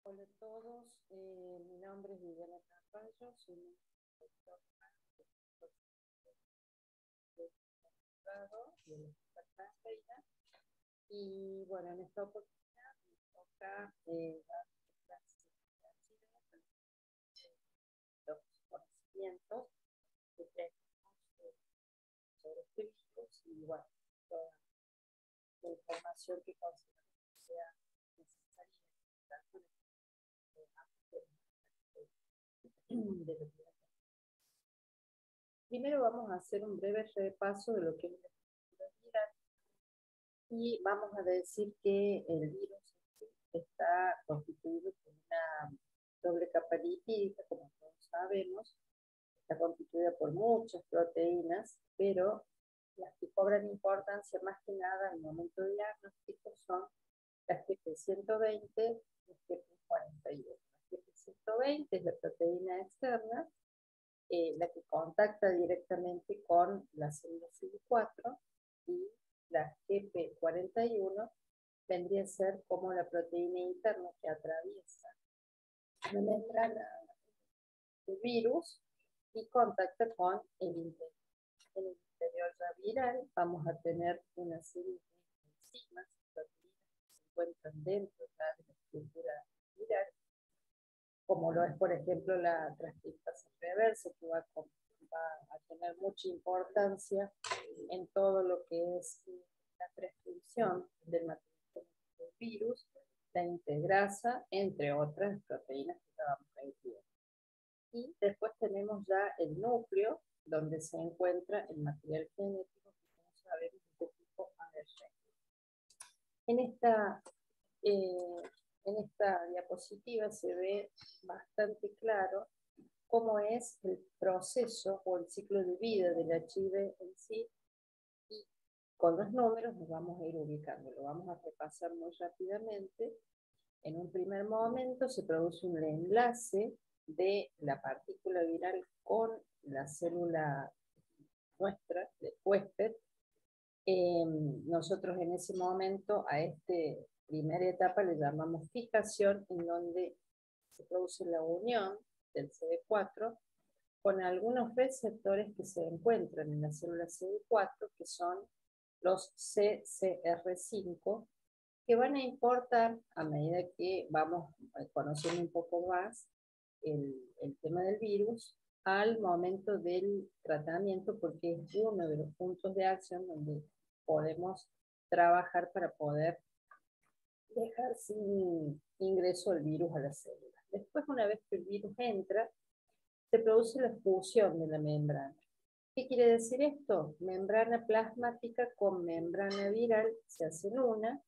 Hola a todos, mi nombre es Viviana Carballo, soy doctora de doctorado y el Hospital Franceira. Y bueno, en esta oportunidad me toca dar clases de los conocimientos que tenemos sobre este virus y bueno, toda la información que considero que sea necesaria de lo que primero vamos a hacer un breve repaso de lo que es la estructura viral y vamos a decir que el virus está constituido por una doble capa lipídica, como todos sabemos, está constituida por muchas proteínas, pero las que cobran importancia más que nada al momento del diagnóstico son las GP120 y las GP41. La GP120 es la proteína externa, la que contacta directamente con la célula CD4 y la GP41 vendría a ser como la proteína interna que atraviesa la membrana del virus y contacta con el interior. En el interior viral vamos a tener una serie de enzimas, proteínas que se encuentran dentro de la estructura viral, como lo es, por ejemplo, la transcriptasa reversa, que va a tener mucha importancia en todo lo que es la transcripción del material del virus, la integrasa, entre otras proteínas que ya vamos a incluir. Y después tenemos ya el núcleo, donde se encuentra el material genético que como sabemos es de tipo ARN. En esta en esta diapositiva se ve bastante claro cómo es el proceso o el ciclo de vida del HIV en sí, y con los números nos vamos a ir ubicando. Lo vamos a repasar muy rápidamente. En un primer momento se produce un enlace de la partícula viral con la célula nuestra, de huésped. Nosotros en ese momento a esta primera etapa le llamamos fijación, en donde se produce la unión del CD4 con algunos receptores que se encuentran en la célula CD4, que son los CCR5, que van a importar a medida que vamos conociendo un poco más el tema del virus al momento del tratamiento, porque es uno de los puntos de acción donde podemos trabajar para poder dejar sin ingreso el virus a la célula. Después, una vez que el virus entra, se produce la fusión de la membrana. ¿Qué quiere decir esto? Membrana plasmática con membrana viral se hacen una,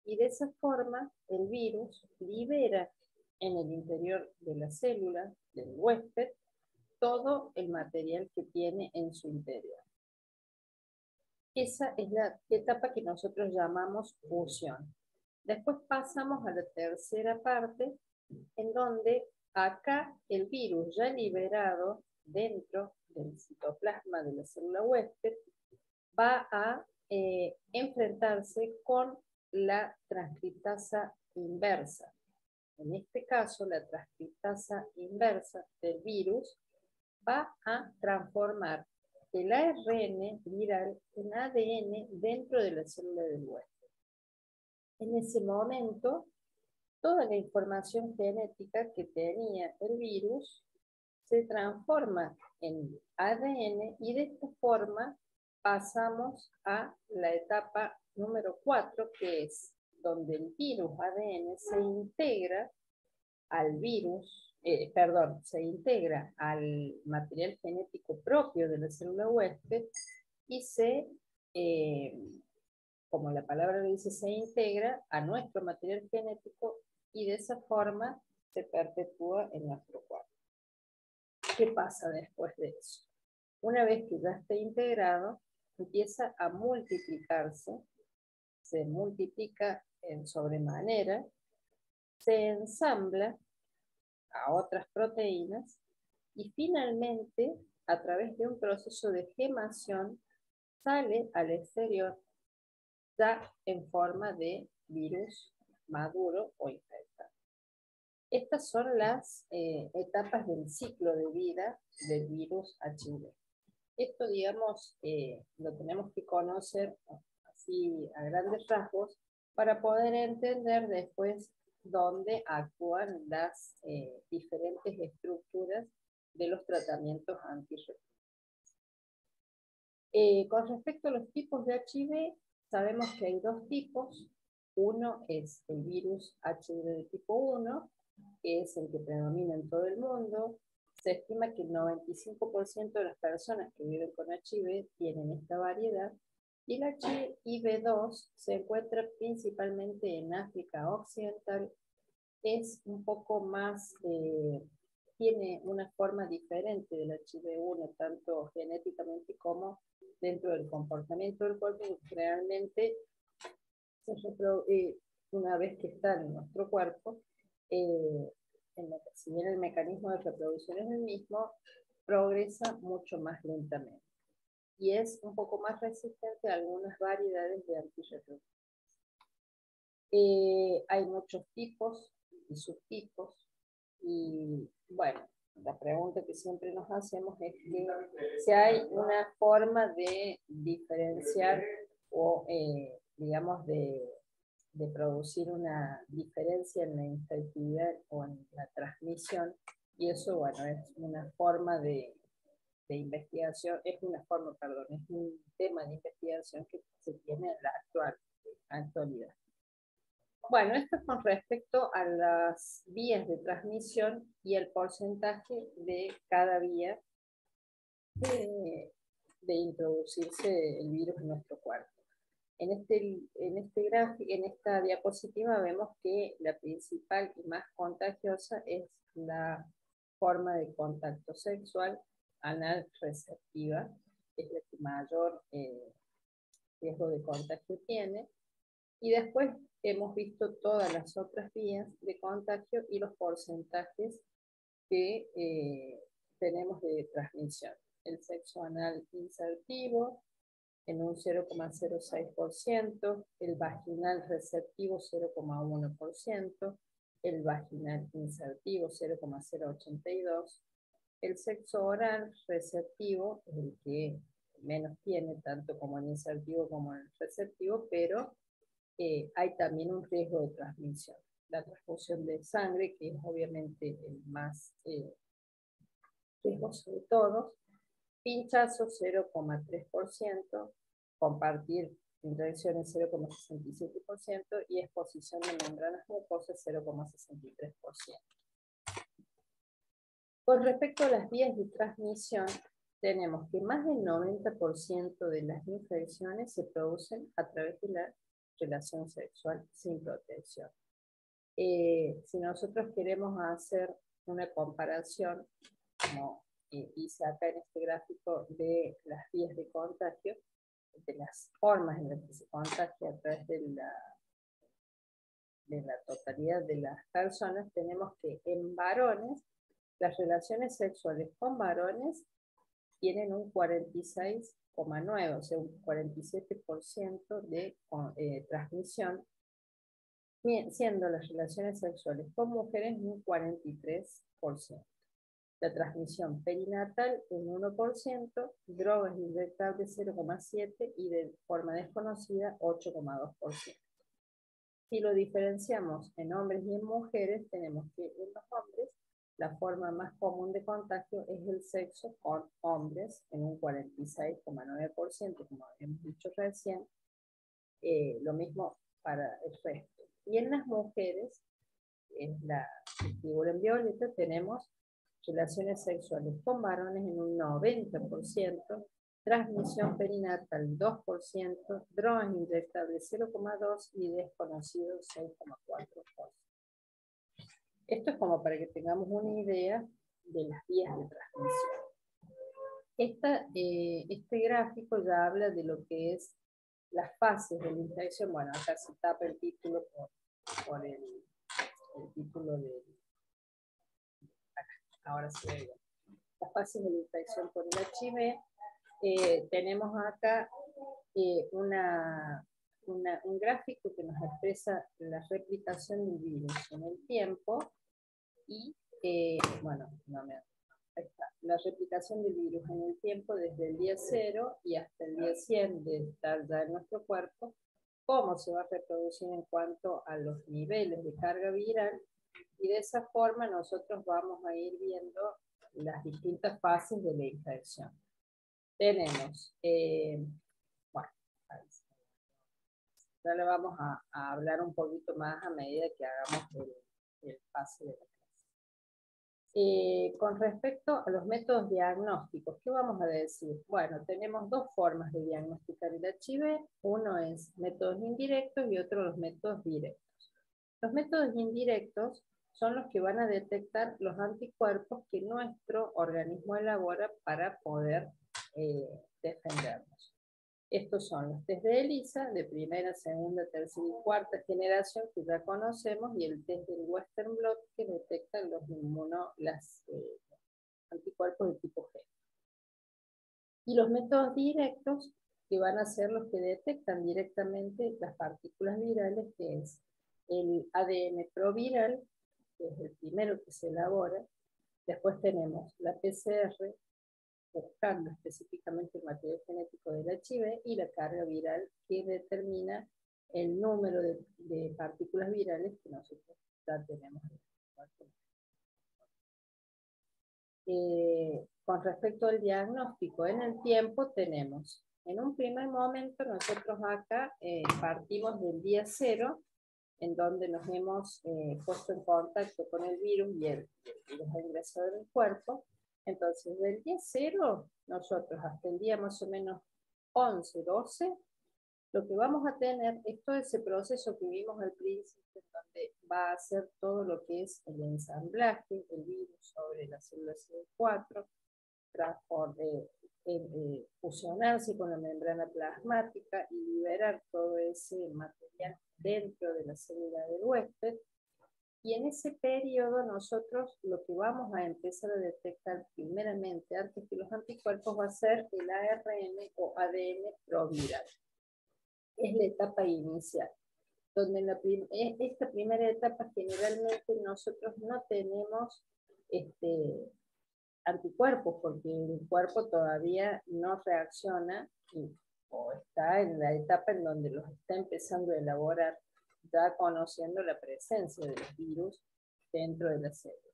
y de esa forma el virus libera en el interior de la célula del huésped todo el material que tiene en su interior. Esa es la etapa que nosotros llamamos fusión. Después pasamos a la tercera parte, en donde acá el virus ya liberado dentro del citoplasma de la célula huésped va a enfrentarse con la transcriptasa inversa. En este caso, la transcriptasa inversa del virus va a transformar el ARN viral en ADN dentro de la célula del huésped. En ese momento, toda la información genética que tenía el virus se transforma en ADN, y de esta forma pasamos a la etapa número 4, que es donde el virus ADN se integra al se integra al material genético propio de la célula huésped y como la palabra lo dice, se integra a nuestro material genético, y de esa forma se perpetúa en nuestro cuerpo. ¿Qué pasa después de eso? Una vez que ya está integrado, empieza a multiplicarse, se multiplica en sobremanera, se ensambla a otras proteínas y finalmente, a través de un proceso de gemación, sale al exterior ya en forma de virus maduro o infectado. Estas son las etapas del ciclo de vida del virus HIV. Esto, digamos, lo tenemos que conocer así a grandes rasgos para poder entender después dónde actúan las diferentes estructuras de los tratamientos antirretrovirales. Con respecto a los tipos de HIV, sabemos que hay dos tipos. Uno es el virus HIV de tipo 1, que es el que predomina en todo el mundo. Se estima que el 95% de las personas que viven con HIV tienen esta variedad. Y el HIV-2 se encuentra principalmente en África Occidental. Es un poco más, tiene una forma diferente del HIV-1, tanto genéticamente como dentro del comportamiento del cuerpo. Realmente, una vez que está en nuestro cuerpo, si bien el mecanismo de reproducción es el mismo, progresa mucho más lentamente y es un poco más resistente a algunas variedades de antirretrovirales. Hay muchos tipos y subtipos y bueno, la pregunta que siempre nos hacemos es que si hay una forma de diferenciar o digamos de producir una diferencia en la infectividad o en la transmisión, y eso, bueno, es una forma de investigación, es una forma, perdón, es un tema de investigación que se tiene en la actualidad. Bueno, esto es con respecto a las vías de transmisión y el porcentaje de cada vía de introducirse el virus en nuestro cuerpo. En esta diapositiva vemos que la principal y más contagiosa es la forma de contacto sexual anal receptiva, es la que mayor riesgo de contagio tiene. Y después hemos visto todas las otras vías de contagio y los porcentajes que tenemos de transmisión. El sexo anal insertivo en un 0,06%, el vaginal receptivo 0,1%, el vaginal insertivo 0,082%, el sexo oral receptivo, el que menos tiene, tanto como el insertivo como el receptivo, pero hay también un riesgo de transmisión. La transfusión de sangre, que es obviamente el más riesgoso de todos, pinchazo 0,3%, compartir inyecciones 0,67% y exposición de membranas mucosas 0,63%. Con respecto a las vías de transmisión, tenemos que más del 90% de las infecciones se producen a través de la relación sexual sin protección. Si nosotros queremos hacer una comparación, como hice acá en este gráfico, de las vías de contagio, de las formas en las que se contagia a través de la totalidad de las personas, tenemos que en varones, las relaciones sexuales con varones tienen un 46,9%, o sea, un 47% de transmisión, siendo las relaciones sexuales con mujeres un 43%. La transmisión perinatal un 1%, drogas inyectables 0,7% y de forma desconocida 8,2%. Si lo diferenciamos en hombres y en mujeres, tenemos que en los hombres la forma más común de contagio es el sexo con hombres en un 46,9%, como habíamos dicho recién, lo mismo para el resto. Y en las mujeres, en la figura en violeta, tenemos relaciones sexuales con varones en un 90%, transmisión perinatal 2%, drogas inyectables 0,2% y desconocidos 6,4%. Esto es como para que tengamos una idea de las vías de transmisión. Este gráfico ya habla de lo que es las fases de la infección. Bueno, acá se tapa el título por el título de... Ahora sí ve bien. Las fases de la infección por el HIV. Tenemos acá un gráfico que nos expresa la replicación del virus en el tiempo y, bueno, no me... Ahí está. La replicación del virus en el tiempo desde el día 0 y hasta el día 100 de estar ya en nuestro cuerpo, cómo se va a reproducir en cuanto a los niveles de carga viral, y de esa forma nosotros vamos a ir viendo las distintas fases de la infección. Tenemos, bueno, ya le vamos a hablar un poquito más a medida que hagamos el pase de la clase. Con respecto a los métodos diagnósticos, ¿qué vamos a decir? Bueno, tenemos dos formas de diagnosticar el HIV. Uno es métodos indirectos y otro los métodos directos. Los métodos indirectos son los que van a detectar los anticuerpos que nuestro organismo elabora para poder defendernos. Estos son los test de ELISA, de primera, segunda, tercera y cuarta generación, que ya conocemos, y el test del Western Blot, que detecta los anticuerpos de tipo G. Y los métodos directos, que van a ser los que detectan directamente las partículas virales, que es el ADN proviral, que es el primero que se elabora. Después tenemos la PCR, buscando específicamente el material genético del HIV, y la carga viral, que determina el número de partículas virales que nosotros ya tenemos. Con respecto al diagnóstico en el tiempo, tenemos, en un primer momento, nosotros acá partimos del día 0, en donde nos hemos puesto en contacto con el virus y el virus ha ingresado en el cuerpo. Entonces, del día 0, nosotros hasta el día más o menos 11, 12, lo que vamos a tener es todo ese proceso que vimos al principio, donde va a hacer todo lo que es el ensamblaje del virus sobre la célula CD4, fusionarse con la membrana plasmática y liberar todo ese material dentro de la célula del huésped. Y en ese periodo nosotros lo que vamos a empezar a detectar primeramente, antes que los anticuerpos, va a ser el ARN o ADN proviral. Es la etapa inicial, donde en esta primera etapa generalmente nosotros no tenemos anticuerpos, porque el cuerpo todavía no reacciona o está en la etapa en donde los está empezando a elaborar, ya conociendo la presencia de los virus dentro de la célula.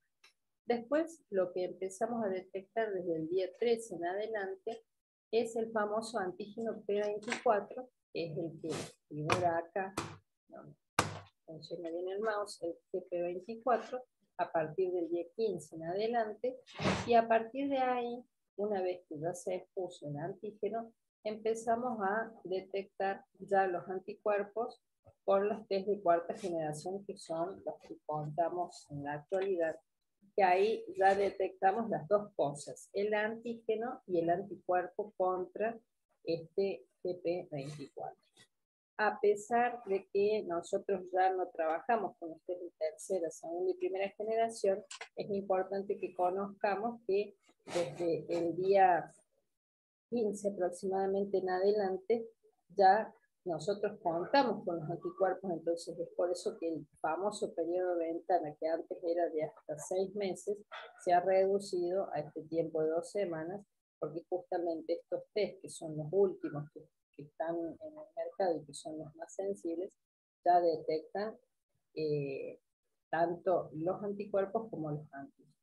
Después, lo que empezamos a detectar desde el día 13 en adelante es el famoso antígeno P24, que es el que figura acá, no funciona bien el mouse, el P24, a partir del día 15 en adelante, y a partir de ahí, una vez que ya se expuso el antígeno, empezamos a detectar ya los anticuerpos por los test de cuarta generación, que son los que contamos en la actualidad, que ahí ya detectamos las dos cosas, el antígeno y el anticuerpo contra este PP24. A pesar de que nosotros ya no trabajamos con los test de tercera, segunda y primera generación, es importante que conozcamos que desde el día 15 aproximadamente en adelante, ya nosotros contamos con los anticuerpos. Entonces es por eso que el famoso periodo de ventana, que antes era de hasta 6 meses, se ha reducido a este tiempo de 2 semanas, porque justamente estos test, que son los últimos que están en el mercado y que son los más sensibles, ya detectan tanto los anticuerpos como los antígenos.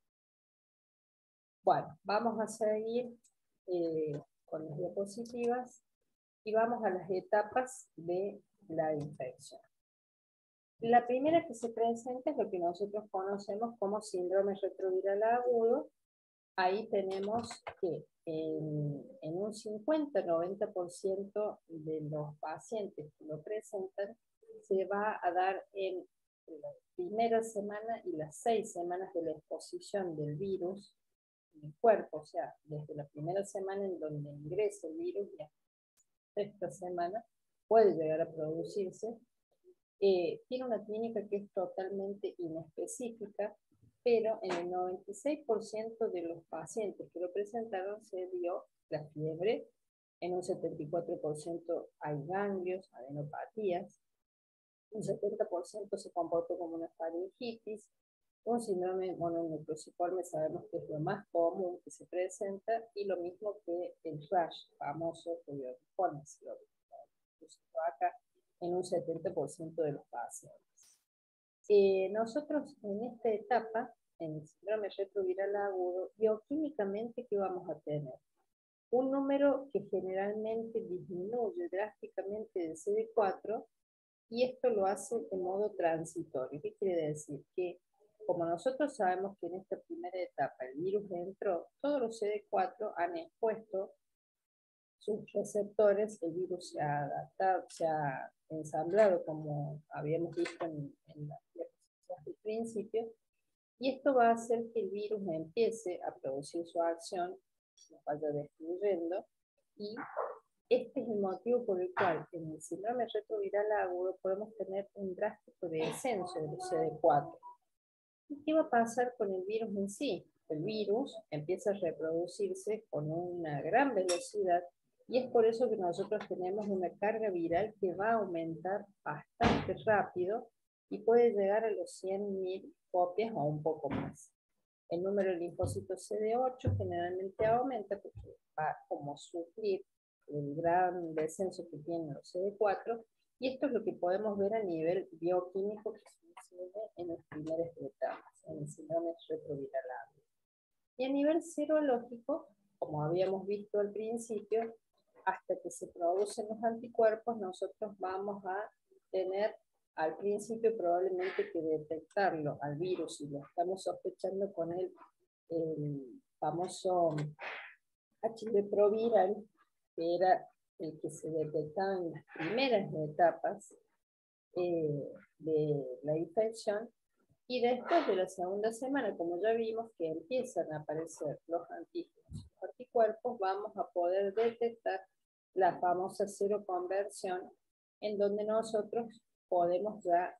Bueno, vamos a seguir con las diapositivas y vamos a las etapas de la infección. La primera que se presenta es lo que nosotros conocemos como síndrome retroviral agudo. Ahí tenemos que en un 50-90% de los pacientes que lo presentan se va a dar en la primera semana y las 6 semanas de la exposición del virus en el cuerpo, o sea, desde la primera semana en donde ingresa el virus y hasta la sexta semana puede llegar a producirse. Tiene una clínica que es totalmente inespecífica, pero en el 96% de los pacientes que lo presentaron se dio la fiebre, en un 74% hay ganglios, adenopatías, un 70% se comportó como una faringitis, Un síndrome mononucleosiforme sabemos que es lo más común que se presenta y lo mismo que el rash famoso que uniforme, si lo acá en un 70% de los pacientes. Nosotros en esta etapa, en el síndrome retroviral agudo, bioquímicamente, ¿qué vamos a tener? Un número que generalmente disminuye drásticamente del CD4 y esto lo hace de modo transitorio. ¿Qué quiere decir? Que como nosotros sabemos que en esta primera etapa el virus entró, todos los CD4 han expuesto sus receptores, el virus se ha adaptado, se ha ensamblado como habíamos visto en las diapositivas del principio, y esto va a hacer que el virus empiece a producir su acción, se vaya destruyendo, y este es el motivo por el cual en el síndrome retroviral agudo podemos tener un drástico descenso de los CD4. ¿Y qué va a pasar con el virus en sí? El virus empieza a reproducirse con una gran velocidad y es por eso que nosotros tenemos una carga viral que va a aumentar bastante rápido y puede llegar a los 100.000 copias o un poco más. El número de linfocitos CD8 generalmente aumenta porque va como suplir el gran descenso que tienen los CD4 y esto es lo que podemos ver a nivel bioquímico que sucede en las primeras etapas, en el síndrome retroviral agudo. Y a nivel serológico, como habíamos visto al principio, hasta que se producen los anticuerpos, nosotros vamos a tener al principio probablemente que detectarlo al virus y lo estamos sospechando con el famoso HIV proviral, que era el que se detectaba en las primeras etapas de la infección, y después de la segunda semana, como ya vimos que empiezan a aparecer los antígenos y los anticuerpos, vamos a poder detectar la famosa seroconversión, en donde nosotros podemos ya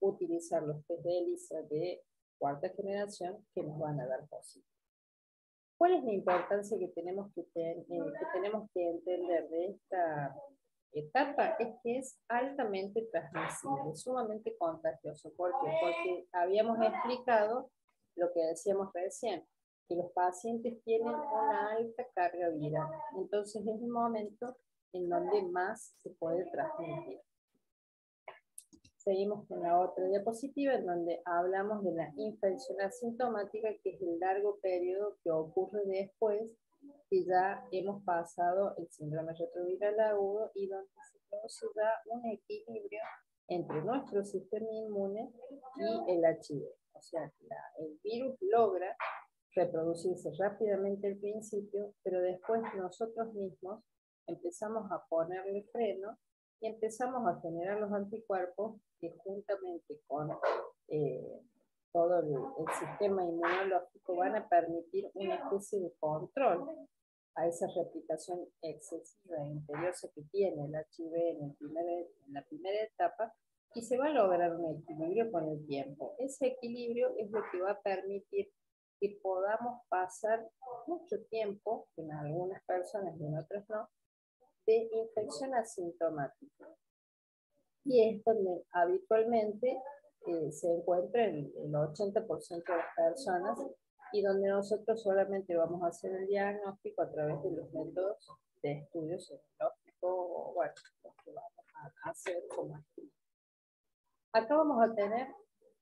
utilizar los test de ELISA de cuarta generación que nos van a dar positivo. ¿Cuál es la importancia que tenemos que entender de esta etapa? Es que es altamente transmisible, sumamente contagioso. ¿Por qué? Porque habíamos explicado lo que decíamos recién, que los pacientes tienen una alta carga viral. Entonces es el momento en donde más se puede transmitir. Seguimos con la otra diapositiva en donde hablamos de la infección asintomática, que es el largo periodo que ocurre después que ya hemos pasado el síndrome retroviral agudo y donde se produce ya un equilibrio entre nuestro sistema inmune y el HIV. O sea, el virus logra reproducirse rápidamente al principio, pero después nosotros mismos empezamos a ponerle freno y empezamos a generar los anticuerpos que juntamente con todo el sistema inmunológico van a permitir una especie de control a esa replicación excesiva e imperiosa que tiene el HIV en la primera etapa, y se va a lograr un equilibrio con el tiempo. Ese equilibrio es lo que va a permitir que podamos pasar mucho tiempo, en algunas personas y en otras no, de infección asintomática. Y es donde habitualmente se encuentra el 80% de las personas y donde nosotros solamente vamos a hacer el diagnóstico a través de los métodos de estudio serológico o bueno, lo que vamos a hacer como estudio. Acá vamos a tener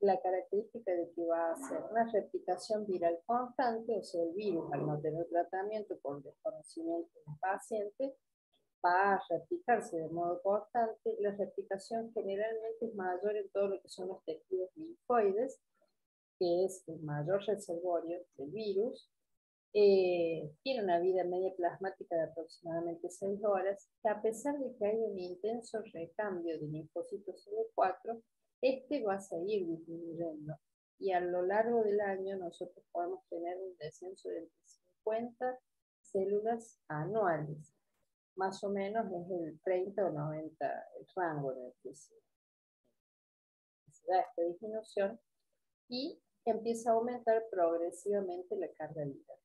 la característica de que va a ser una replicación viral constante, o sea, el virus al no tener tratamiento por desconocimiento del paciente va a replicarse de modo constante. La replicación generalmente es mayor en todo lo que son los tejidos linfoides, que es el mayor reservorio del virus. Tiene una vida media plasmática de aproximadamente 6 horas, que a pesar de que hay un intenso recambio de linfocitos CD4, este va a seguir disminuyendo. Y a lo largo del año nosotros podemos tener un descenso de entre 50 células anuales. Más o menos es el 30 o 90 el rango en el que se da esta disminución y empieza a aumentar progresivamente la carga viral.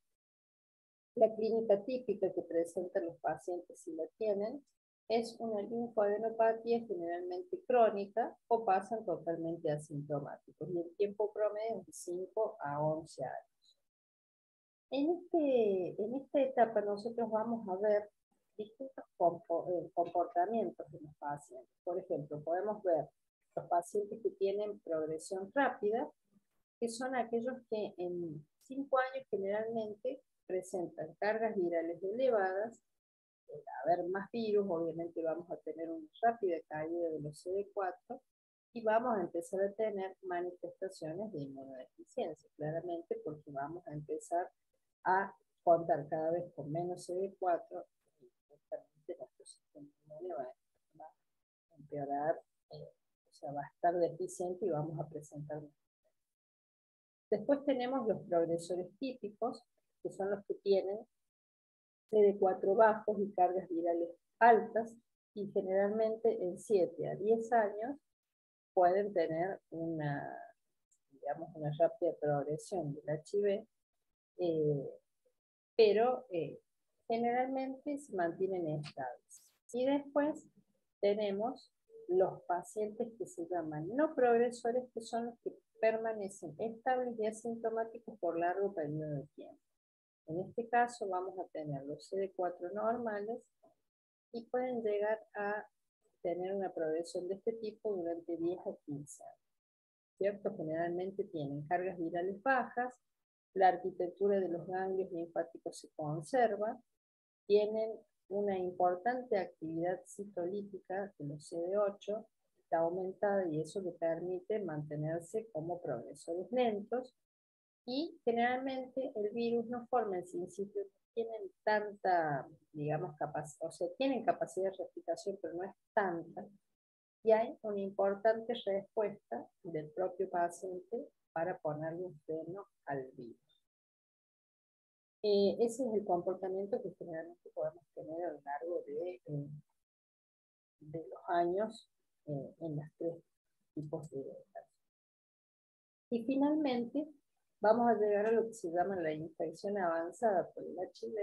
La clínica típica que presentan los pacientes si la tienen es una linfadenopatía generalmente crónica o pasan totalmente asintomáticos y el tiempo promedio es de 5 a 11 años. En esta etapa nosotros vamos a ver distintos comportamientos de los pacientes. Por ejemplo, podemos ver los pacientes que tienen progresión rápida, que son aquellos que en 5 años generalmente presentan cargas virales elevadas. Al haber más virus, obviamente vamos a tener una rápida caída de los CD4 y vamos a empezar a tener manifestaciones de inmunodeficiencia, claramente porque vamos a empezar a contar cada vez con menos CD4 y justamente nuestro sistema inmune va a empeorar, o sea, va a estar deficiente y vamos a presentar. Después tenemos los progresores típicos, que son los que tienen CD4 bajos y cargas virales altas, y generalmente en 7 a 10 años pueden tener una, digamos, una rápida progresión del HIV, pero generalmente se mantienen estables. Y después tenemos los pacientes que se llaman no progresores, que son los que permanecen estables y asintomáticos por largo periodo de tiempo. En este caso vamos a tener los CD4 normales y pueden llegar a tener una progresión de este tipo durante 10 a 15 años. ¿Cierto? Generalmente tienen cargas virales bajas, la arquitectura de los ganglios linfáticos se conserva, tienen una importante actividad citolítica de los CD8, está aumentada y eso les permite mantenerse como progresores lentos, y generalmente el virus no forma el sincitio, tienen tanta, digamos, capacidad, o sea, tienen capacidad de replicación, pero no es tanta, y hay una importante respuesta del propio paciente para ponerle un freno al virus. Ese es el comportamiento que generalmente podemos tener a lo largo de los años en los 3 tipos de casos. Y finalmente, vamos a llegar a lo que se llama la infección avanzada por el HIV,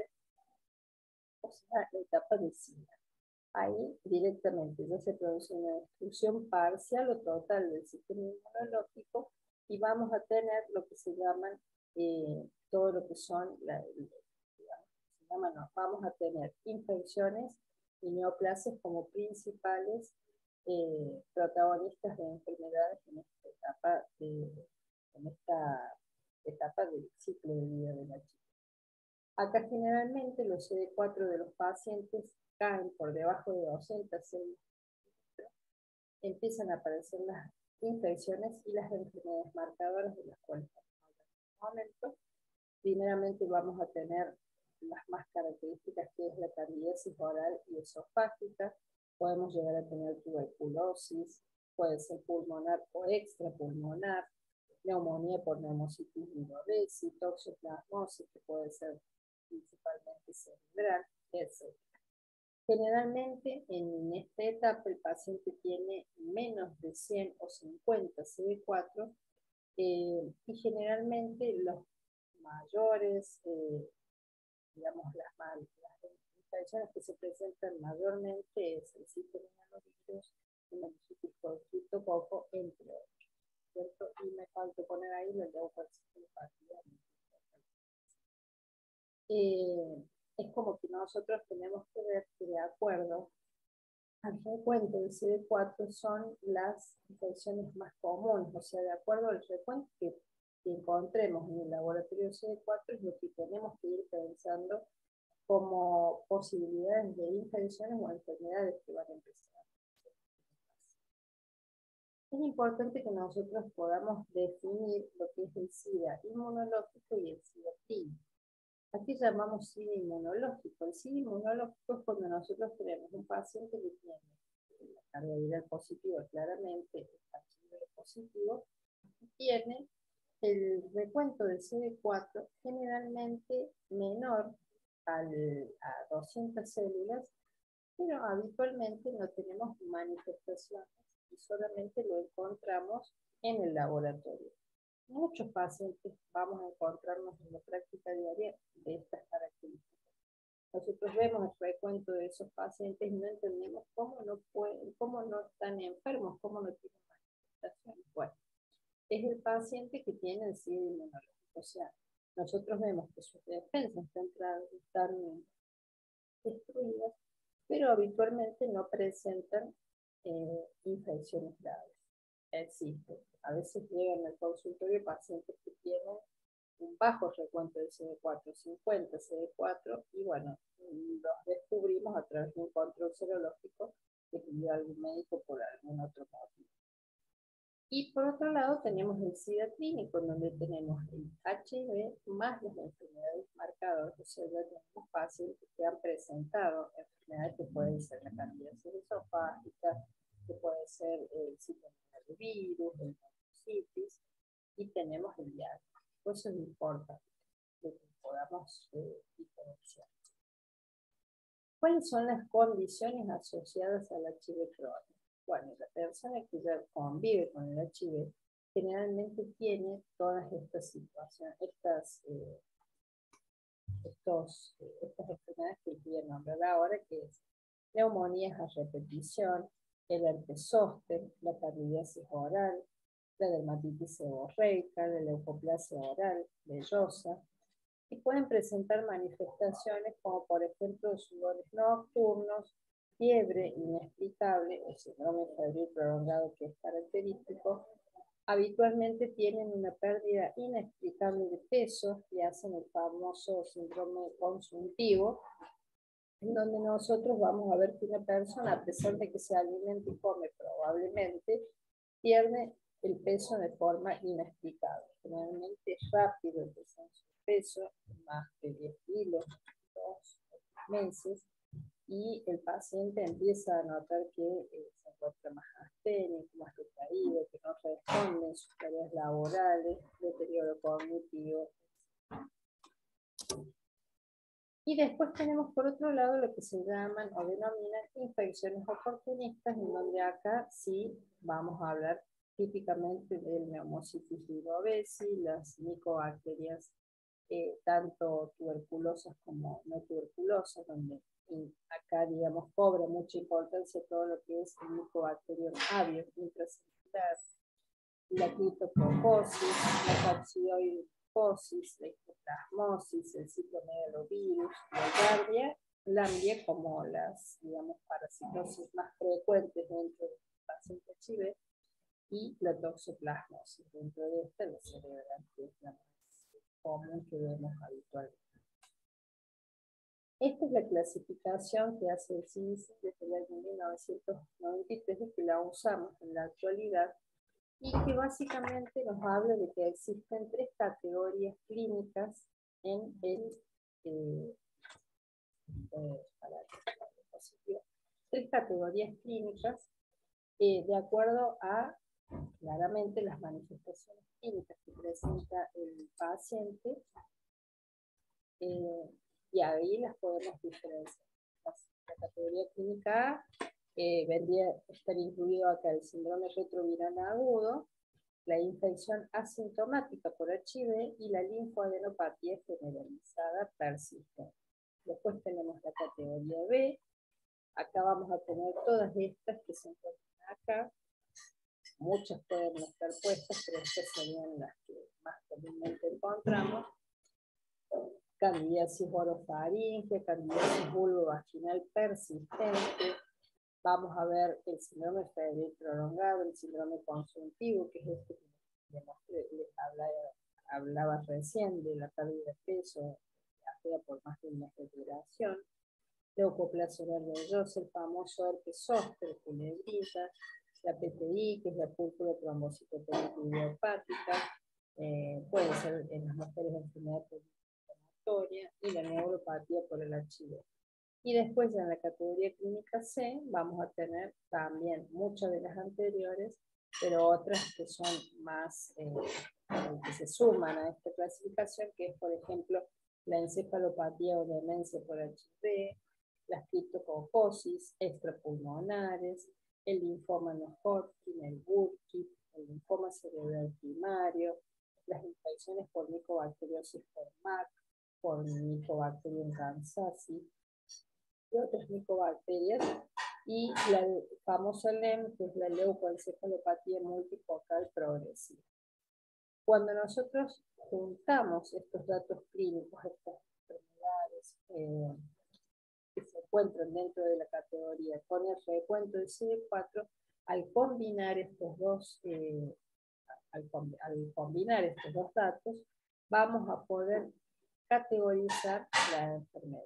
o sea, la etapa de SIDA. Ahí directamente ya se produce una destrucción parcial o total del sistema inmunológico y vamos a tener lo que se llaman todo lo que son, vamos a tener infecciones y neoplasias como principales protagonistas de enfermedades en esta etapa del ciclo de vida de la chica. Acá generalmente los CD4 de los pacientes caen por debajo de 200 células, empiezan a aparecer las infecciones y las enfermedades marcadoras de las cuales estamos hablando en este momento. Primeramente vamos a tener las más características, que es la candidiasis oral y esofágica. Podemos llegar a tener tuberculosis, puede ser pulmonar o extrapulmonar, neumonía por neumocitis viroresis, toxoplasmosis, que puede ser principalmente cerebral, etc. Generalmente en esta etapa el paciente tiene menos de 100 o 50 CD4 y generalmente los mayores, digamos, las infecciones que se presentan mayormente es el citomegalovirus, el meningitis por criptococo, entre otros, ¿cierto? Y me falta poner ahí la leucocitopatía. Es como que nosotros tenemos que ver que de acuerdo al recuento de CD4 son las infecciones más comunes, o sea, de acuerdo al recuento que encontremos en el laboratorio de CD4 es lo que tenemos que ir pensando como posibilidades de infecciones o enfermedades que van a empezar. Es importante que nosotros podamos definir lo que es el SIDA inmunológico y el SIDA clínico. Aquí llamamos SIDA inmunológico. El SIDA inmunológico es cuando nosotros tenemos un paciente que tiene la carga viral positiva, claramente el HIV positivo, y tiene el recuento del CD4 generalmente menor a 200 células, pero habitualmente no tenemos manifestaciones y solamente lo encontramos en el laboratorio. Muchos pacientes vamos a encontrarnos en la práctica diaria de estas características. Nosotros vemos el recuento recuento de esos pacientes y no entendemos cómo no pueden, cómo no están enfermos, cómo no tienen manifestaciones. Bueno, es el paciente que tiene el SIDA inmunológico. O sea, nosotros vemos que sus defensas están destruidas, pero habitualmente no presentan infecciones graves. Existe. A veces llegan al consultorio pacientes que tienen un bajo recuento de CD4, 50 CD4, y bueno, los descubrimos a través de un control serológico que pidió algún médico por algún otro motivo. Y por otro lado tenemos el SIDA clínico, en donde tenemos el HIV más las enfermedades marcadas, o sea, ya tenemos pacientes que han presentado enfermedades que pueden ser la candidiasis esofágica, que puede ser el síndrome del virus, el sinusitis, y tenemos el diagnóstico. Eso es importante, que podamos diferenciar. ¿Cuáles son las condiciones asociadas al HIV crónico? Bueno, la persona que ya convive con el HIV generalmente tiene todas estas situaciones, estas enfermedades que voy a nombrar ahora, que es neumonías a repetición, el herpes zóster, la candidiasis oral, la dermatitis seborreica, la leucoplasia oral, vellosa, y pueden presentar manifestaciones como por ejemplo sudores nocturnos, fiebre inexplicable, o síndrome febril prolongado que es característico. Habitualmente tienen una pérdida inexplicable de peso y hacen el famoso síndrome consultivo, en donde nosotros vamos a ver que una persona, a pesar de que se alimenta y come, probablemente pierde el peso de forma inexplicable. Generalmente es rápido el descenso de peso, más de 10 kilos, 2 meses, y el paciente empieza a notar que se encuentra más asténico, más decaído, que no responde en sus tareas laborales, deterioro cognitivo. Y después tenemos por otro lado lo que se llaman o denominan infecciones oportunistas, en donde acá sí vamos a hablar típicamente del Pneumocystis jirovecii, las micobacterias tanto tuberculosas como no tuberculosas, donde acá, digamos, cobra mucha importancia todo lo que es el Mycobacterium avium intracelular, la criptococosis, la capsidoides, la histoplasmosis, el citomegalovirus, la lambia, como las, digamos, parasitosis más frecuentes dentro del paciente HIV, y la toxoplasmosis, dentro de esta la cerebral, que es la más común que vemos habitualmente. Esta es la clasificación que hace el CDC desde el año 1993 y que la usamos en la actualidad, y que básicamente nos habla de que existen tres categorías clínicas en el tres categorías clínicas de acuerdo a claramente las manifestaciones clínicas que presenta el paciente, y ahí las podemos diferenciar. La categoría clínica A vendría a estar incluido acá el síndrome retroviral agudo, la infección asintomática por HIV y la linfoadenopatía generalizada persistente. Después tenemos la categoría B. Acá vamos a tener todas estas que se encuentran acá. Muchas pueden estar puestas, pero estas serían las que más comúnmente encontramos. Candidiasis orofaringea, candidiasis vulvovaginal persistente. Vamos a ver el síndrome febril prolongado, el síndrome consultivo, que es este que les hablaba recién, de la pérdida de peso por más de un mes de duración. Leucoplasia vellosa, el famoso herpes zóster, culebrilla, la PTI, que es la púrpura trombocitopenia idiopática, puede ser en las mujeres enfermedad inflamatoria, y la neuropatía por el HIV. Y después en la categoría clínica C vamos a tener también muchas de las anteriores, pero otras que son más, que se suman a esta clasificación, que es por ejemplo la encefalopatía o demencia por HIV, las criptococosis extrapulmonares, el linfoma no Hodgkin, el Burkitt, el linfoma cerebral primario, las infecciones por micobacteriosis por MAC, por Mycobacterium gansacii, de otras micobacterias, y la famosa LEM, que es la leucoencefalopatía multifocal progresiva. Cuando nosotros juntamos estos datos clínicos, estas enfermedades que se encuentran dentro de la categoría con el recuento de CD4, al combinar estos dos, al combinar estos dos datos, vamos a poder categorizar la enfermedad,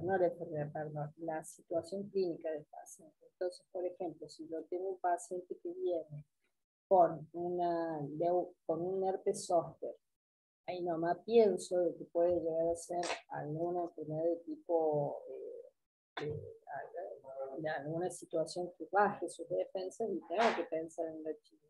no la enfermedad, perdón, la situación clínica del paciente. Entonces, por ejemplo, si yo tengo un paciente que viene con un herpes zóster, ahí nomás pienso de que puede llegar a ser alguna enfermedad de tipo, de alguna situación que baje sus defensas, y tengo que pensar en el archivo.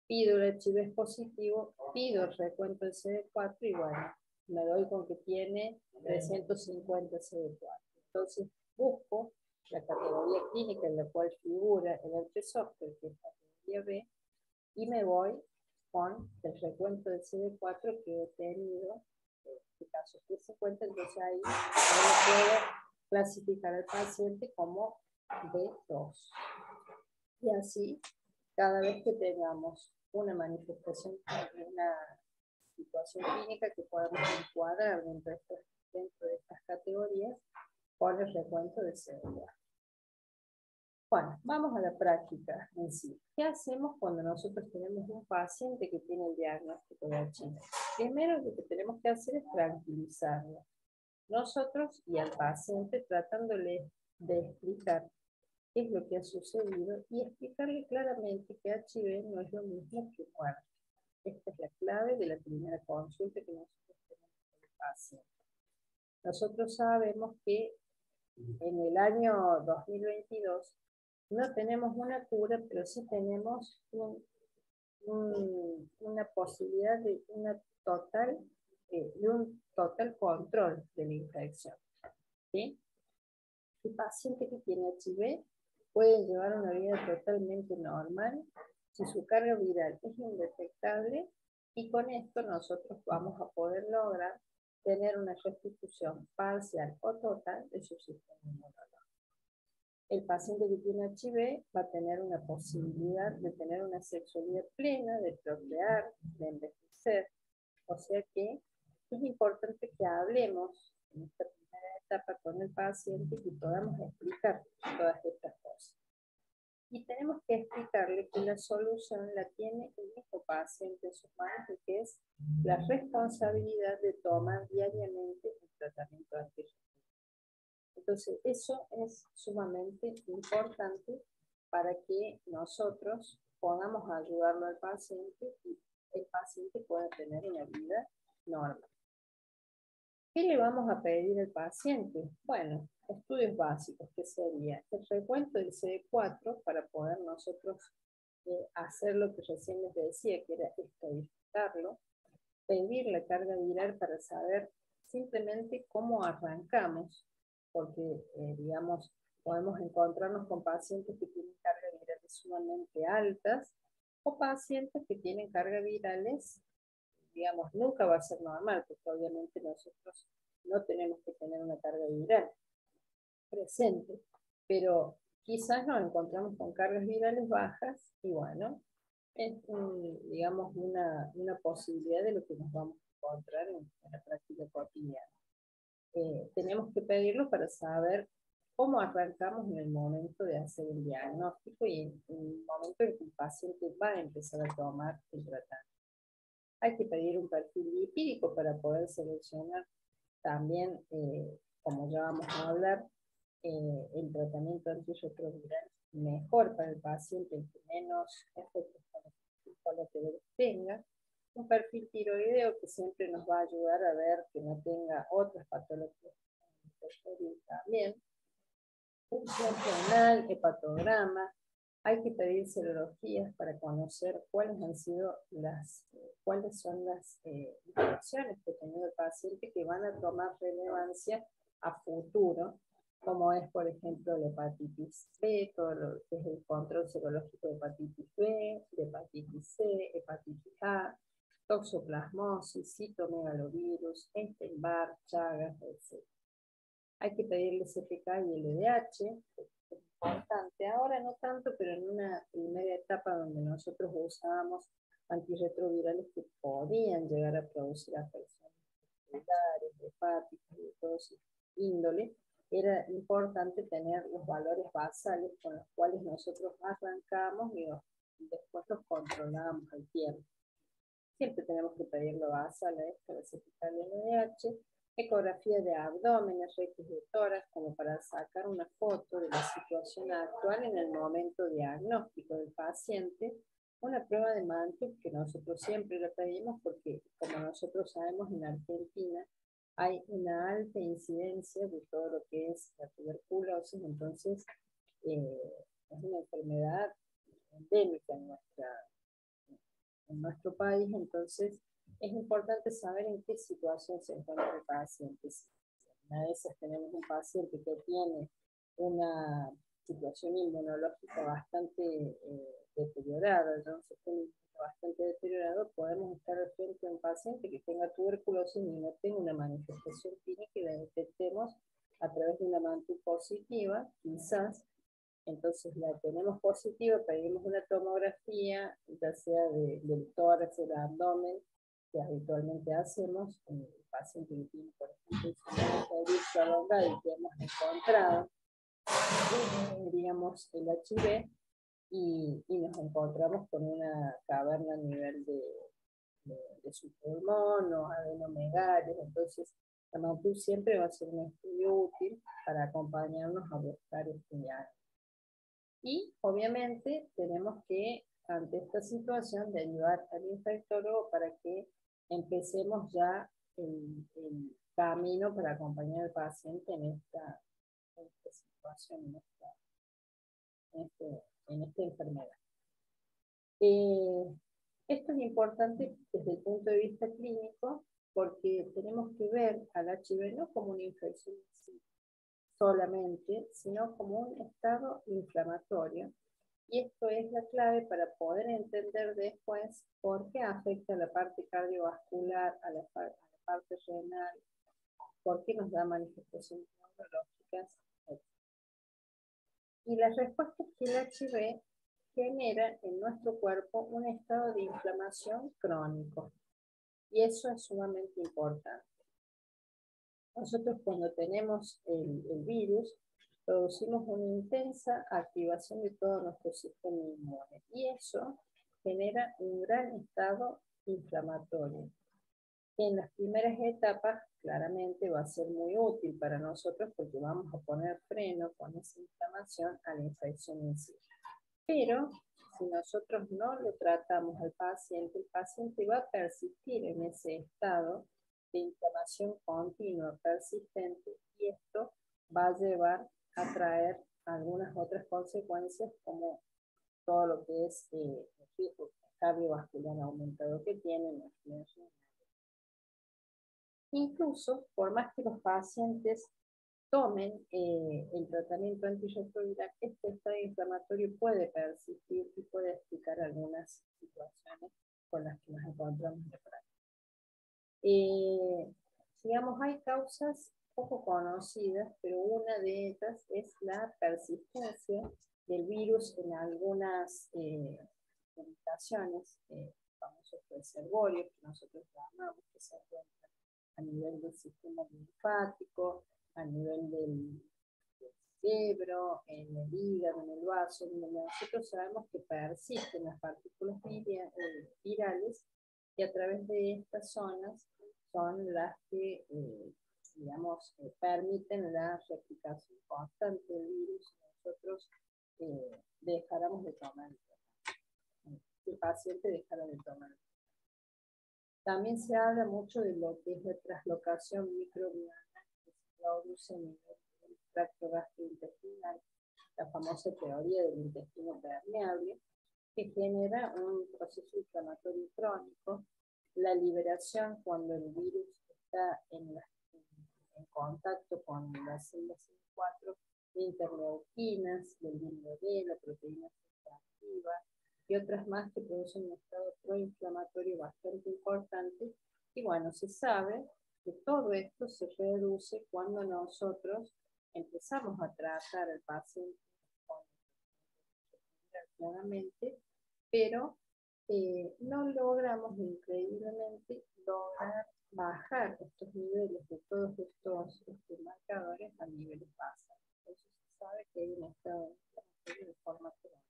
Pido el archivo es positivo, pido el recuento del CD4 y bueno, me doy con que tiene 350 CD4. Entonces busco la categoría clínica en la cual figura el herpes zóster, que es categoría B, y me voy con el recuento del CD4 que he tenido, en este caso 350, entonces ahí puedo clasificar al paciente como B2. Y así, cada vez que tengamos una manifestación, una situación clínica que podamos encuadrar dentro de estas categorías, con el recuento de CD4. Bueno, vamos a la práctica en sí. ¿Qué hacemos cuando nosotros tenemos un paciente que tiene el diagnóstico de HIV? Primero, lo que tenemos que hacer es tranquilizarlo. Nosotros y al paciente tratándole de explicar qué es lo que ha sucedido y explicarle claramente que HIV no es lo mismo que muerte. Esta es la clave de la primera consulta que nosotros tenemos con el paciente. Nosotros sabemos que en el año 2022 no tenemos una cura, pero sí tenemos una posibilidad de un total control de la infección. ¿Sí? El paciente que tiene HIV puede llevar una vida totalmente normal si su carga viral es indetectable, y con esto nosotros vamos a poder lograr tener una restitución parcial o total de su sistema inmunológico. El paciente que tiene HIV va a tener una posibilidad de tener una sexualidad plena, de procrear, de envejecer. O sea que es importante que hablemos en esta primera etapa con el paciente y podamos explicar todas estas cosas. Y tenemos que explicarle que la solución la tiene el mismo paciente en sus manos, y que es la responsabilidad de tomar diariamente el tratamiento antirretroviral. Entonces, eso es sumamente importante para que nosotros podamos ayudarlo al paciente y el paciente pueda tener una vida normal. ¿Qué le vamos a pedir al paciente? Bueno, estudios básicos, que sería el recuento del CD4 para poder nosotros hacer lo que recién les decía, que era estadificarlo, pedir la carga viral para saber simplemente cómo arrancamos, porque, digamos, podemos encontrarnos con pacientes que tienen cargas virales sumamente altas o pacientes que tienen cargas virales, digamos, nunca va a ser normal, porque obviamente nosotros no tenemos que tener una carga viral presente, pero quizás nos encontramos con cargas virales bajas y bueno, es digamos una posibilidad de lo que nos vamos a encontrar en la práctica cotidiana. Tenemos que pedirlo para saber cómo arrancamos en el momento de hacer el diagnóstico y en el momento en que el paciente va a empezar a tomar el tratamiento. Hay que pedir un perfil lipídico para poder seleccionar también, como ya vamos a hablar, el tratamiento antirretroviral mejor para el paciente, el que menos efectos colaterales tenga. Un perfil tiroideo que siempre nos va a ayudar a ver que no tenga otras patologías también. Función renal, hepatograma. Hay que pedir serologías para conocer cuáles son las infecciones que ha tenido el paciente que van a tomar relevancia a futuro, como es, por ejemplo, la hepatitis B, todo lo que es el control serológico de hepatitis B, de hepatitis C, hepatitis A, toxoplasmosis, citomegalovirus, Epstein-Barr, Chagas, etc. Hay que pedirle CPK y LDH, es importante. Ahora no tanto, pero en una primera etapa donde nosotros usábamos antirretrovirales que podían llegar a producir afecciones celulares, hepáticas y de todo índole, era importante tener los valores basales con los cuales nosotros arrancamos y después los controlamos al tiempo. Siempre tenemos que pedirlo basal, para certificar el NDH, ecografía de abdomen, rectos de tórax, como para sacar una foto de la situación actual en el momento diagnóstico del paciente, una prueba de Mantoux que nosotros siempre le pedimos porque, como nosotros sabemos, en Argentina hay una alta incidencia de todo lo que es la tuberculosis, entonces es una enfermedad endémica en nuestro país, entonces es importante saber en qué situación se encuentra el paciente. Si a veces tenemos un paciente que tiene una situación inmunológica bastante deteriorada, entonces bastante deteriorado, podemos estar frente a un paciente que tenga tuberculosis y no tenga una manifestación clínica y la detectemos a través de una Mantoux positiva, quizás. Entonces la tenemos positiva, pedimos una tomografía, ya sea del tórax o del abdomen, que habitualmente hacemos en el paciente que tiene, por ejemplo, el alongada y que hemos encontrado, digamos, el HIV, y nos encontramos con una caverna a nivel de su pulmón o adenomegalias. Entonces, la Mantoux siempre va a ser un estudio útil para acompañarnos a buscar este diagnóstico. Y obviamente tenemos que, ante esta situación, derivar al infectólogo para que empecemos ya el camino para acompañar al paciente en esta situación, en esta enfermedad. Esto es importante desde el punto de vista clínico porque tenemos que ver al HIV no como una infección solamente, sino como un estado inflamatorio. Y esto es la clave para poder entender después por qué afecta a la parte cardiovascular, a la parte renal, por qué nos da manifestaciones neurológicas, etc. Y la respuesta es que el HIV genera en nuestro cuerpo un estado de inflamación crónico. Y eso es sumamente importante. Nosotros cuando tenemos el virus, producimos una intensa activación de todo nuestro sistema inmune y eso genera un gran estado inflamatorio. En las primeras etapas claramente va a ser muy útil para nosotros porque vamos a poner freno con esa inflamación a la infección en sí. Pero si nosotros no lo tratamos al paciente, el paciente va a persistir en ese estado de inflamación continua, persistente, y esto va a llevar a traer algunas otras consecuencias como todo lo que es el riesgo cardiovascular aumentado que tienen los niños. Incluso, por más que los pacientes tomen el tratamiento antirretroviral, este estado inflamatorio puede persistir y puede explicar algunas situaciones con las que nos encontramos de práctica. Digamos, hay causas poco conocidas, pero una de ellas es la persistencia del virus en algunas limitaciones, famosos reservorios que nosotros llamamos, que se encuentran a nivel del sistema linfático, a nivel del cerebro, en el hígado, en el vaso, donde nosotros sabemos que persisten las partículas virales y a través de estas zonas son las que, digamos, permiten la replicación constante del virus y nosotros dejáramos de tomar el paciente dejara de tomar. También se habla mucho de lo que es la translocación microbiana que se produce a nivel del tracto gastrointestinal, la famosa teoría del intestino permeable, que genera un proceso inflamatorio crónico, la liberación cuando el virus está en contacto con las células CD4 de interleuquinas, del virus D, la proteína C activa, y otras más que producen un estado proinflamatorio bastante importante. Y bueno, se sabe que todo esto se reduce cuando nosotros empezamos a tratar al paciente claramente, pero no logramos increíblemente lograr bajar estos niveles de todos estos marcadores a niveles basales. Eso se sabe que hay un estado de forma crónica.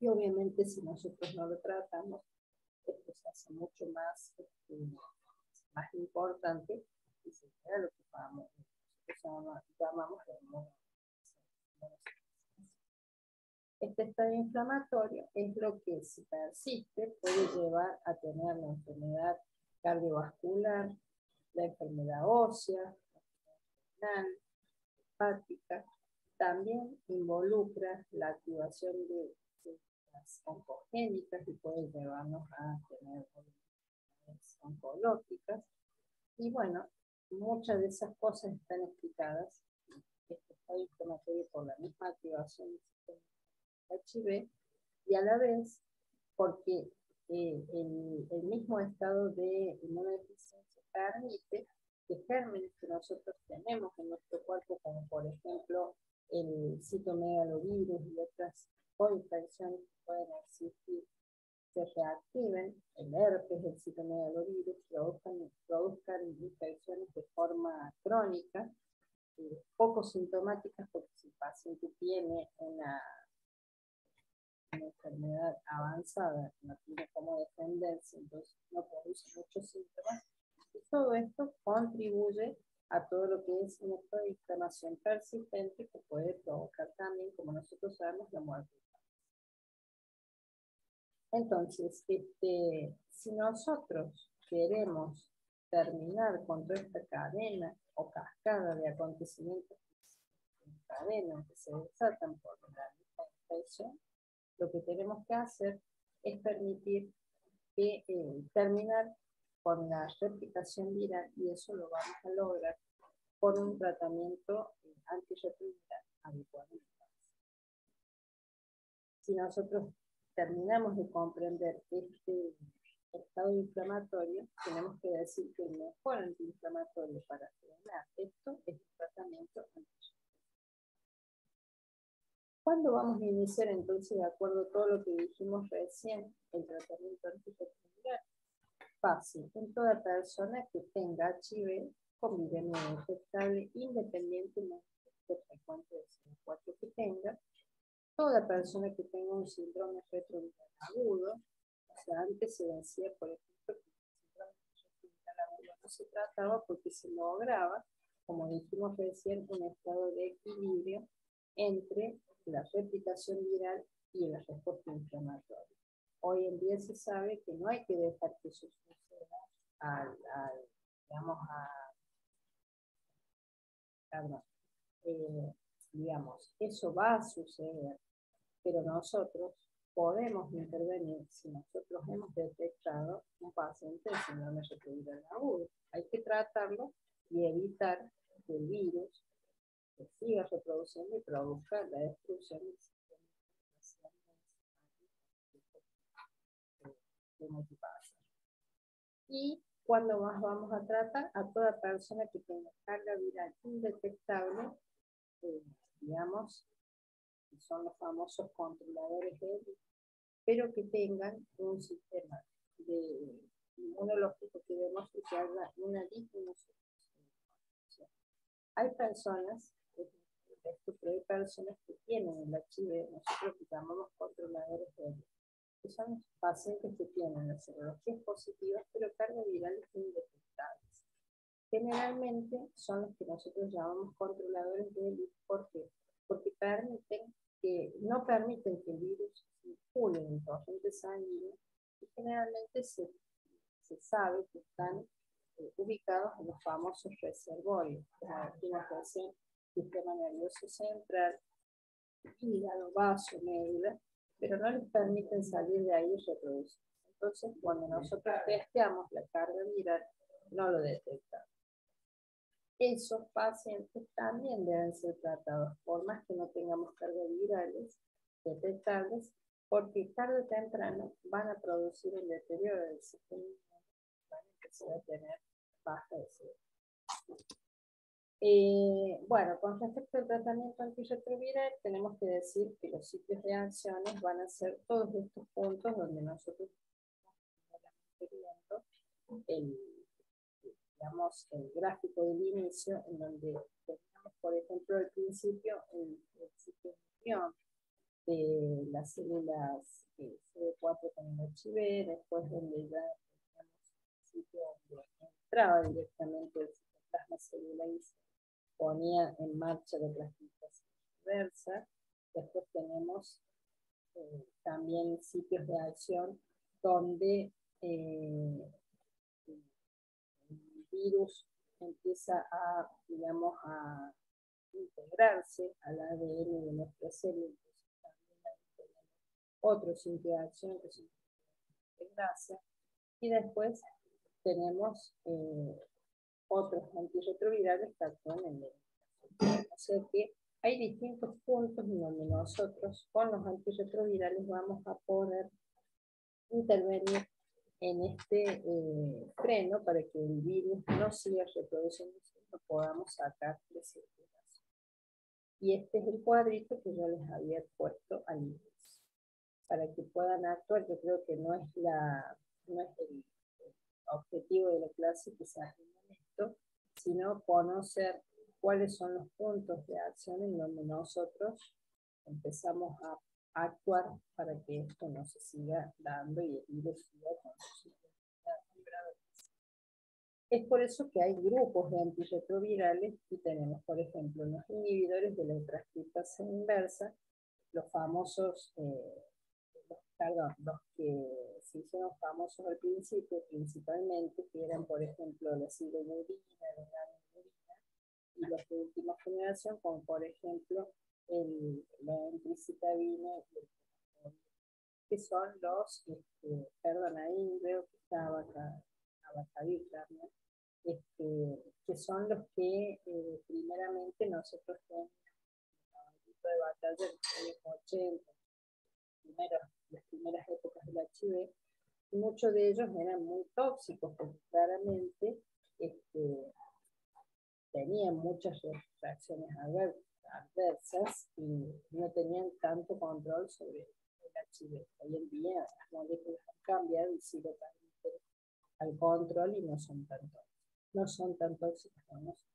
Y obviamente si nosotros no lo tratamos, esto se hace mucho más, más importante y se queda lo que llamamos este estado inflamatorio es lo que, si persiste, puede llevar a tener la enfermedad cardiovascular, la enfermedad ósea, la renal, hepática. También involucra la activación de las oncogénicas y puede llevarnos a tener enfermedades oncológicas. Y bueno, muchas de esas cosas están explicadas en este estado inflamatorio por la misma activación del sistema HIV y a la vez porque el mismo estado de inmunodeficiencia permite que gérmenes que nosotros tenemos en nuestro cuerpo, como por ejemplo el citomegalovirus y otras coinfecciones que pueden existir, se reactiven, el herpes, el citomegalovirus, produzcan infecciones de forma crónica, poco sintomáticas, porque si el paciente tiene una enfermedad avanzada, no tiene cómo defenderse, entonces no produce muchos síntomas. Y todo esto contribuye a todo lo que es un estado de inflamación persistente que puede provocar también, como nosotros sabemos, la muerte. Entonces, si nosotros queremos terminar con toda esta cadena o cascada de acontecimientos que se desatan por la misma infección, lo que tenemos que hacer es permitir que terminar con la replicación viral y eso lo vamos a lograr con un tratamiento antirretroviral habitualmente. Si nosotros terminamos de comprender este estado inflamatorio, tenemos que decir que el mejor antiinflamatorio para frenar esto es el tratamiento antirretroviral. ¿Cuándo vamos a iniciar entonces, de acuerdo a todo lo que dijimos recién, el tratamiento antirretroviral? Fácil, en toda persona que tenga HIV con viremia detectable, independientemente del frecuente de CD4 que tenga, toda persona que tenga un síndrome retroviral agudo, o sea, antes se decía, por ejemplo, que el síndrome retroviral agudo no se trataba porque se lograba, como dijimos recién, un estado de equilibrio entre la replicación viral y la respuesta inflamatoria. Hoy en día se sabe que no hay que dejar que eso suceda digamos, eso va a suceder, pero nosotros podemos intervenir si nosotros hemos detectado un paciente de síndrome retroviral agudo. Hay que tratarlo y evitar que el virus se siga reproduciendo y produzca la destrucción del sistema de multipasa. Y cuando más vamos a tratar a toda persona que tenga carga viral indetectable, digamos, que son los famosos controladores de él, pero que tengan un sistema de inmunológico que demuestre que haya una disminución. Hay personas, hay personas que tienen el HIV, nosotros que llamamos controladores de él, que son pacientes que tienen las serologías positivas, pero cargas virales indetectables. Generalmente son los que nosotros llamamos controladores de élite. ¿Por qué? Porque no permiten que el virus circule en el torrente sanguíneo y generalmente se sabe que están ubicados en los famosos reservorios, como decimos recién, sistema nervioso central, hígado, vaso, médula, pero no les permiten salir de ahí y reproducir. Entonces, cuando nosotros testeamos la carga viral, no lo detectamos. Esos pacientes también deben ser tratados, por más que no tengamos cargas virales detectables, porque tarde o temprano van a producir el deterioro del sistema inmune, van a empezar a tener baja de CD. Bueno, con respecto al tratamiento antirretroviral, tenemos que decir que los sitios de acciones van a ser todos estos puntos donde nosotros estamos viendo digamos, el gráfico del inicio, en donde tenemos, por ejemplo, al principio el sitio de unión de las células CD4 con el HIV, después donde ya teníamos el sitio donde entraba directamente el citoplasma celular y se ponía en marcha la clasificación inversa. Después tenemos también sitios de acción donde el virus empieza a, digamos, a integrarse al ADN de nuestra célula. Entonces, también tenemos otro sitio de acción que es de grasa. Y después tenemos otros antirretrovirales que actúan en el. O sea que hay distintos puntos en donde nosotros con los antirretrovirales vamos a poder intervenir en este freno para que el virus no siga reproduciendo y lo podamos sacar de circulación. Y este es el cuadrito que yo les había puesto al inicio. Para que puedan actuar, yo creo que no es el objetivo de la clase quizás en esto, sino conocer cuáles son los puntos de acción en donde nosotros empezamos a actuar para que esto no se siga dando y el virus siga con su gravedad. Es por eso que hay grupos de antirretrovirales y tenemos, por ejemplo, los inhibidores de la transcriptasa inversa, los famosos, los que se hicieron famosos al principio, principalmente, que eran, por ejemplo, la silomurina, la galimurina, y los de última generación, como por ejemplo la emtricitabina y el que son los, perdón, ahí veo que está abacavir, ¿no? Que son los que primeramente nosotros tenemos un tipo de batalla en los años 80, las primeras épocas del HIV, y muchos de ellos eran muy tóxicos, porque claramente tenían muchas reacciones adversas y no tenían tanto control sobre el HIV. Hoy en día las moléculas han cambiado y sí lo permiten al control y no son tan tóxicas como nosotros.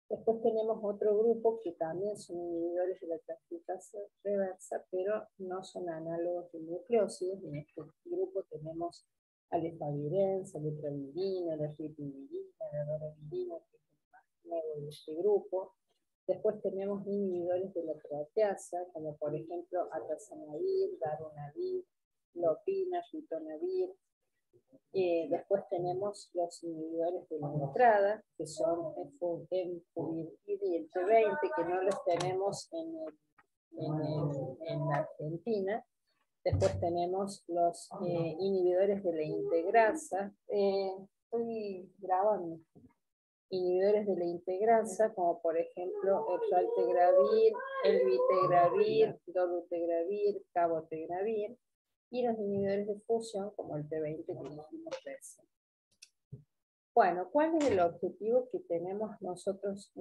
Después tenemos otro grupo que también son inhibidores de la transcriptasa reversa, pero no son análogos de nucleósidos. En este grupo tenemos alefavirenza, letravirina, la ripivirina, la doravirina, que es el más nuevo de este grupo. Después tenemos inhibidores de la proteasa, como por ejemplo atazanavir, darunavir, lopina, ritonavir. Después tenemos los inhibidores de la entrada, que son el Enfovir y el T20, que no los tenemos en Argentina. Después tenemos los inhibidores de la integrasa. Estoy grabando. Inhibidores de la integrasa, como por ejemplo el raltegravir, el vitegravir, dolutegravir, cabotegravir, y los inhibidores de fusión, como el T20 que dijimos recién. Bueno, ¿cuál es el objetivo que tenemos nosotros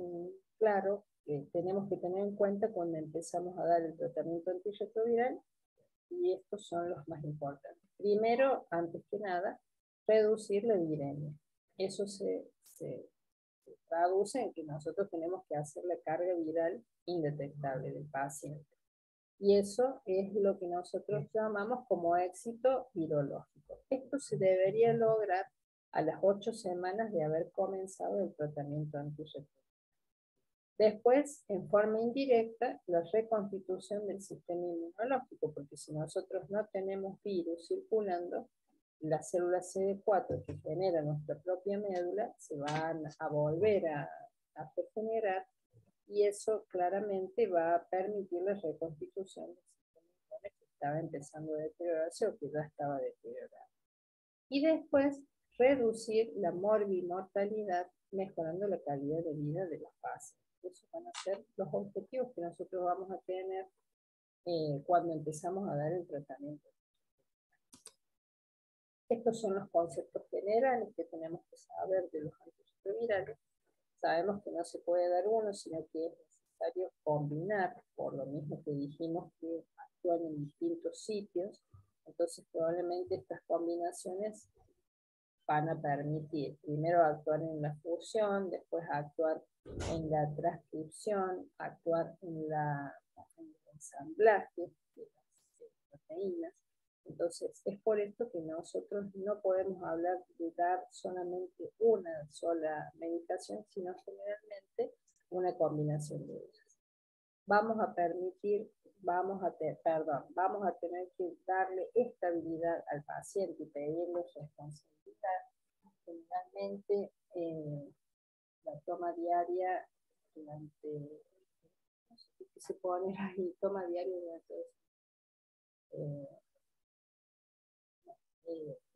claro, que tenemos que tener en cuenta cuando empezamos a dar el tratamiento antirretroviral? Y estos son los más importantes. Primero, antes que nada, reducir la viremia. Eso se traduce en que nosotros tenemos que hacer la carga viral indetectable del paciente. Y eso es lo que nosotros llamamos como éxito virológico. Esto se debería lograr a las 8 semanas de haber comenzado el tratamiento antirretroviral. Después, en forma indirecta, la reconstitución del sistema inmunológico, porque si nosotros no tenemos virus circulando, las células CD4 que genera nuestra propia médula se van a volver a regenerar, y eso claramente va a permitir la reconstitución del sistema inmune que estaba empezando a deteriorarse o que ya estaba deteriorado. Y después, reducir la morbimortalidad, mejorando la calidad de vida de los pacientes. Esos van a ser los objetivos que nosotros vamos a tener cuando empezamos a dar el tratamiento. Estos son los conceptos generales que tenemos que saber de los antirretrovirales. Sabemos que no se puede dar uno, sino que es necesario combinar, por lo mismo que dijimos que actúan en distintos sitios. Entonces, probablemente estas combinaciones van a permitir primero actuar en la fusión, después actuar en la transcripción, actuar en el ensamblaje de las proteínas. Entonces, es por esto que nosotros no podemos hablar de dar solamente una sola medicación, sino generalmente una combinación de ellas. Vamos a permitir, vamos a tener que darle estabilidad al paciente y pedirle responsabilidad. Generalmente, la toma diaria durante, no sé qué se pone ahí, toma diaria durante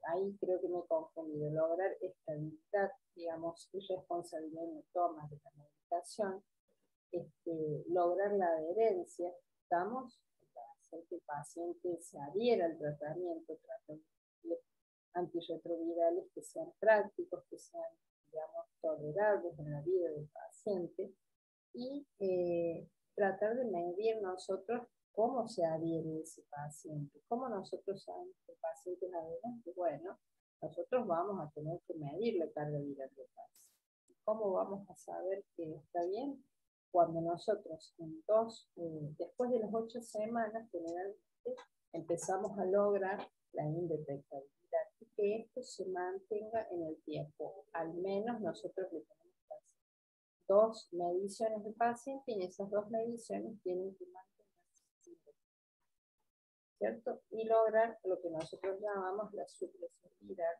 ahí creo que me he confundido, lograr estabilidad, digamos, y responsabilidad en la toma de la medicación, lograr la adherencia, estamos, para hacer que el paciente se adhiera al tratamiento, tratando de antirretrovirales que sean prácticos, que sean, digamos, tolerables en la vida del paciente, y tratar de medir nosotros cómo se adhiere ese paciente, cómo nosotros sabemos que el paciente es adherente. Bueno, nosotros vamos a tener que medir la carga viral del paciente. ¿Cómo vamos a saber que está bien? Cuando nosotros después de las 8 semanas, generalmente empezamos a lograr la indetectabilidad y que esto se mantenga en el tiempo. Al menos nosotros le tenemos que hacer 2 mediciones del paciente y en esas 2 mediciones tienen que mantenerse, ¿cierto? Y lograr lo que nosotros llamamos la supresión viral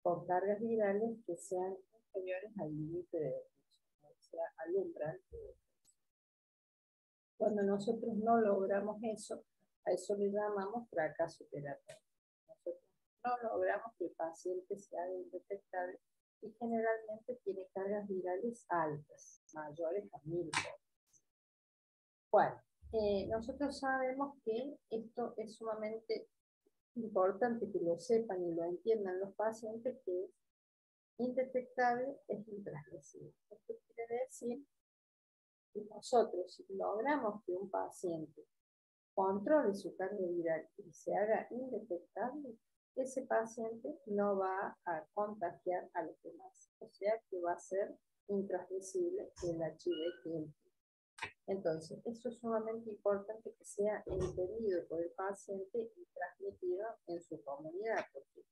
con cargas virales que sean inferiores al límite de detección, o sea, al umbral de detección. Cuando nosotros no logramos eso, a eso le llamamos fracaso terapéutico. Nosotros no logramos que el paciente sea indetectable y generalmente tiene cargas virales altas, mayores a 1000. Bueno, nosotros sabemos que esto es sumamente importante que lo sepan y lo entiendan los pacientes, que es indetectable, es intransmisible. Esto quiere decir que nosotros, si logramos que un paciente controle su carga viral y se haga indetectable, ese paciente no va a contagiar a los demás. O sea que va a ser intransmisible el HIV que él. Entonces, eso es sumamente importante que sea entendido por el paciente y transmitido en su comunidad, porque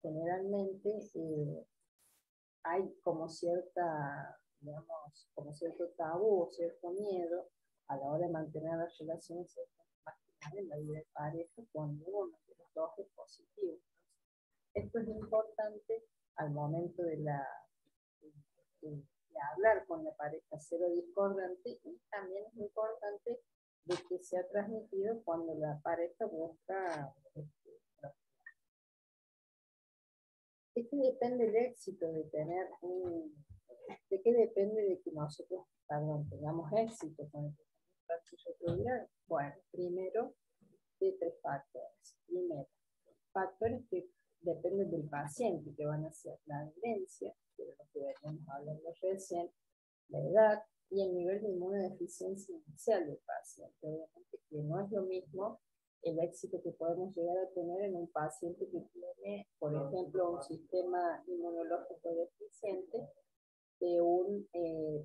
generalmente hay como cierta, digamos, como cierto tabú o cierto miedo a la hora de mantener las relaciones más en la vida de pareja cuando uno de los dos es positivo. Esto es importante al momento de hablar con la pareja cero discordante, y también es importante de que sea transmitido cuando la pareja busca ¿de qué depende el éxito de tener de qué depende de que nosotros, tengamos éxito con el tratamiento? Bueno, primero, de 3 factores. Primero, factores que dependen del paciente, que van a ser la adherencia, que es lo que veníamos hablando recién, la edad y el nivel de inmunodeficiencia inicial del paciente. Obviamente que no es lo mismo el éxito que podemos llegar a tener en un paciente que tiene, por ejemplo, un sistema inmunológico deficiente, de un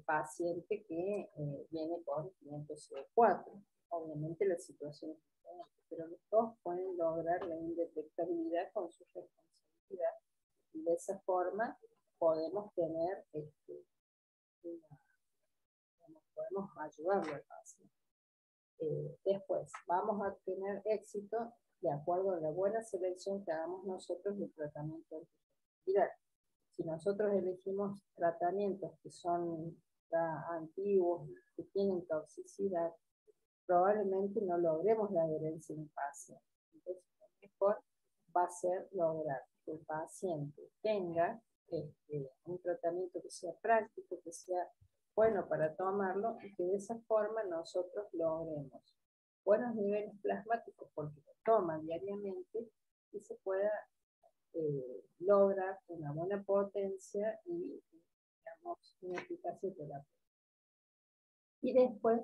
paciente que viene con 504. Obviamente la situación es diferente, pero los dos pueden lograr la indetectabilidad con su responsabilidad, y de esa forma podemos tener podemos ayudarlo al paciente. Después, vamos a tener éxito de acuerdo a la buena selección que hagamos nosotros del tratamiento antirretroviral. Si nosotros elegimos tratamientos que son antiguos, que tienen toxicidad, probablemente no logremos la adherencia en el paciente. Entonces, lo mejor va a ser lograr que el paciente tenga un tratamiento que sea práctico, que sea bueno para tomarlo, y que de esa forma nosotros logremos buenos niveles plasmáticos porque lo toman diariamente y se pueda logra una buena potencia y, digamos, una eficacia terapéutica. Y después,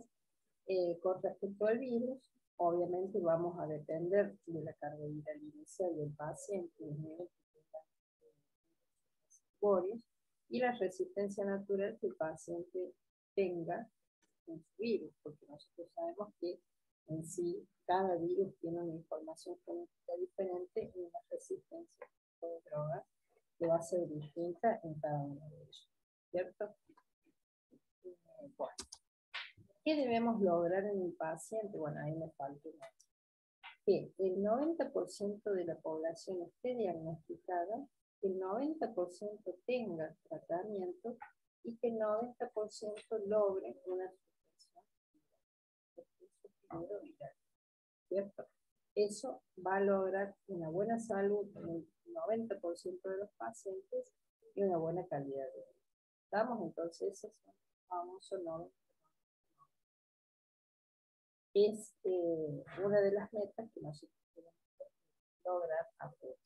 con respecto al virus, obviamente vamos a depender de la carga viral inicial del paciente, del nivel que tenga y la resistencia natural que el paciente tenga en su virus, porque nosotros sabemos que en sí cada virus tiene una información genética diferente y una resistencia de drogas que va a ser distinta en cada uno de ellos, ¿cierto? Bueno, ¿qué debemos lograr en el paciente? Bueno, ahí me falta una. Que el 90% de la población esté diagnosticada, que el 90% tenga tratamiento y que el 90% logre una supresión viral, ¿cierto? Eso va a lograr una buena salud en el 90% de los pacientes y una buena calidad de vida. ¿Estamos? Entonces, ese es un famoso 90%. Es una de las metas que nosotros queremos lograr a todos.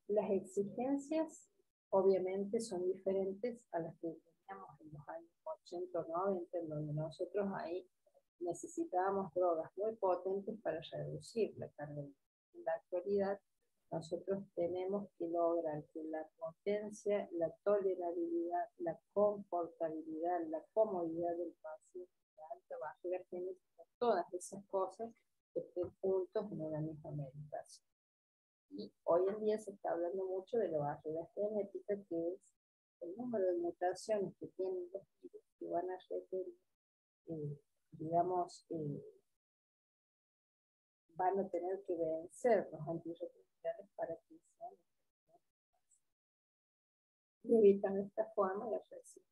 Las exigencias obviamente son diferentes a las que teníamos en los años 80 o 90, en donde nosotros ahí necesitábamos drogas muy potentes para reducir la carga. En la actualidad, nosotros tenemos que lograr que la potencia, la tolerabilidad, la confortabilidad, la comodidad del paciente, la alta barrera genética, todas esas cosas estén juntos en una misma medicación. Y hoy en día se está hablando mucho de la barrera genética, que es el número de mutaciones que tienen los virus que van a requerir, digamos, van a tener que vencer los antirretrovirales para que sean y evitan de esta forma la resistencia.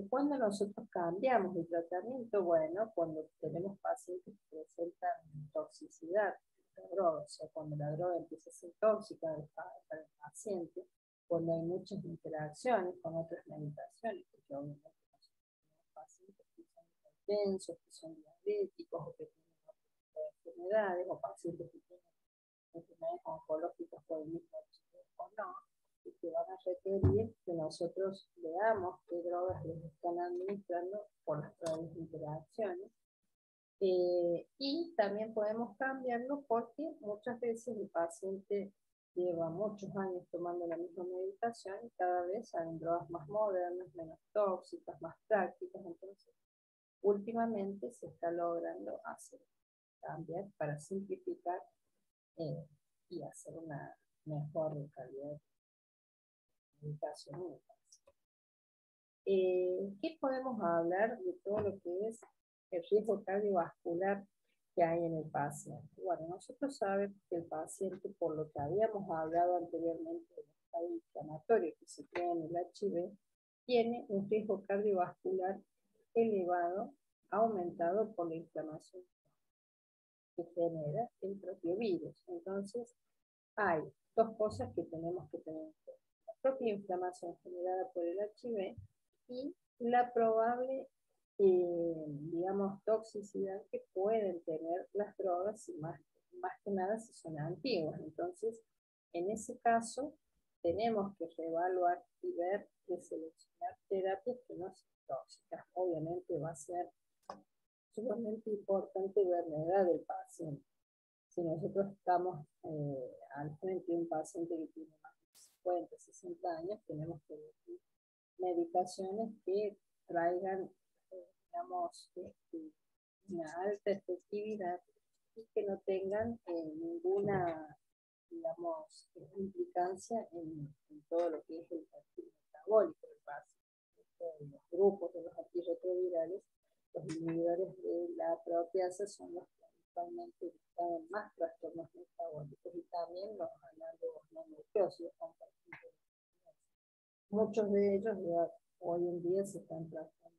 Cuando nosotros cambiamos el tratamiento, bueno, cuando tenemos pacientes que presentan toxicidad de la droga, o sea, cuando la droga empieza a ser tóxica para el paciente, cuando hay muchas interacciones con otras medicaciones, porque obviamente nosotros tenemos pacientes que son hipertensos, que son diabéticos, o que tienen otro tipo de enfermedades, o pacientes que tienen enfermedades oncológicas por el mismo tipo o no, y que van a requerir que nosotros veamos qué drogas les están administrando por las pruebas de interacciones. Y también podemos cambiarlo porque muchas veces el paciente lleva muchos años tomando la misma medicación y cada vez hay drogas más modernas, menos tóxicas, más prácticas. Entonces, últimamente se está logrando hacer cambios para simplificar y hacer una mejor calidad de medicación. ¿Qué podemos hablar de todo lo que es el riesgo cardiovascular que hay en el paciente? Bueno, nosotros sabemos que el paciente, por lo que habíamos hablado anteriormente del estado inflamatorio que se crea en el HIV, tiene un riesgo cardiovascular elevado, aumentado por la inflamación que genera el propio virus. Entonces, hay dos cosas que tenemos que tener en cuenta. La propia inflamación generada por el HIV y la probable, digamos, toxicidad que pueden tener las drogas, y más que nada si son antiguas. Entonces, en ese caso, tenemos que reevaluar y ver que seleccionar terapias que no sean tóxicas. Obviamente va a ser sumamente importante ver la edad del paciente. Si nosotros estamos al frente de un paciente que tiene más de 50, 60 años, tenemos que elegir medicaciones que traigan, digamos, una alta efectividad y que no tengan ninguna, digamos, implicancia en todo lo que es el perfil metabólico del paciente. Los grupos de los antirretrovirales, los inhibidores de la proteasa son los que actualmente están más trastornos metabólicos y también los análogos no nucleósidos. Muchos de ellos ya hoy en día se están tratando,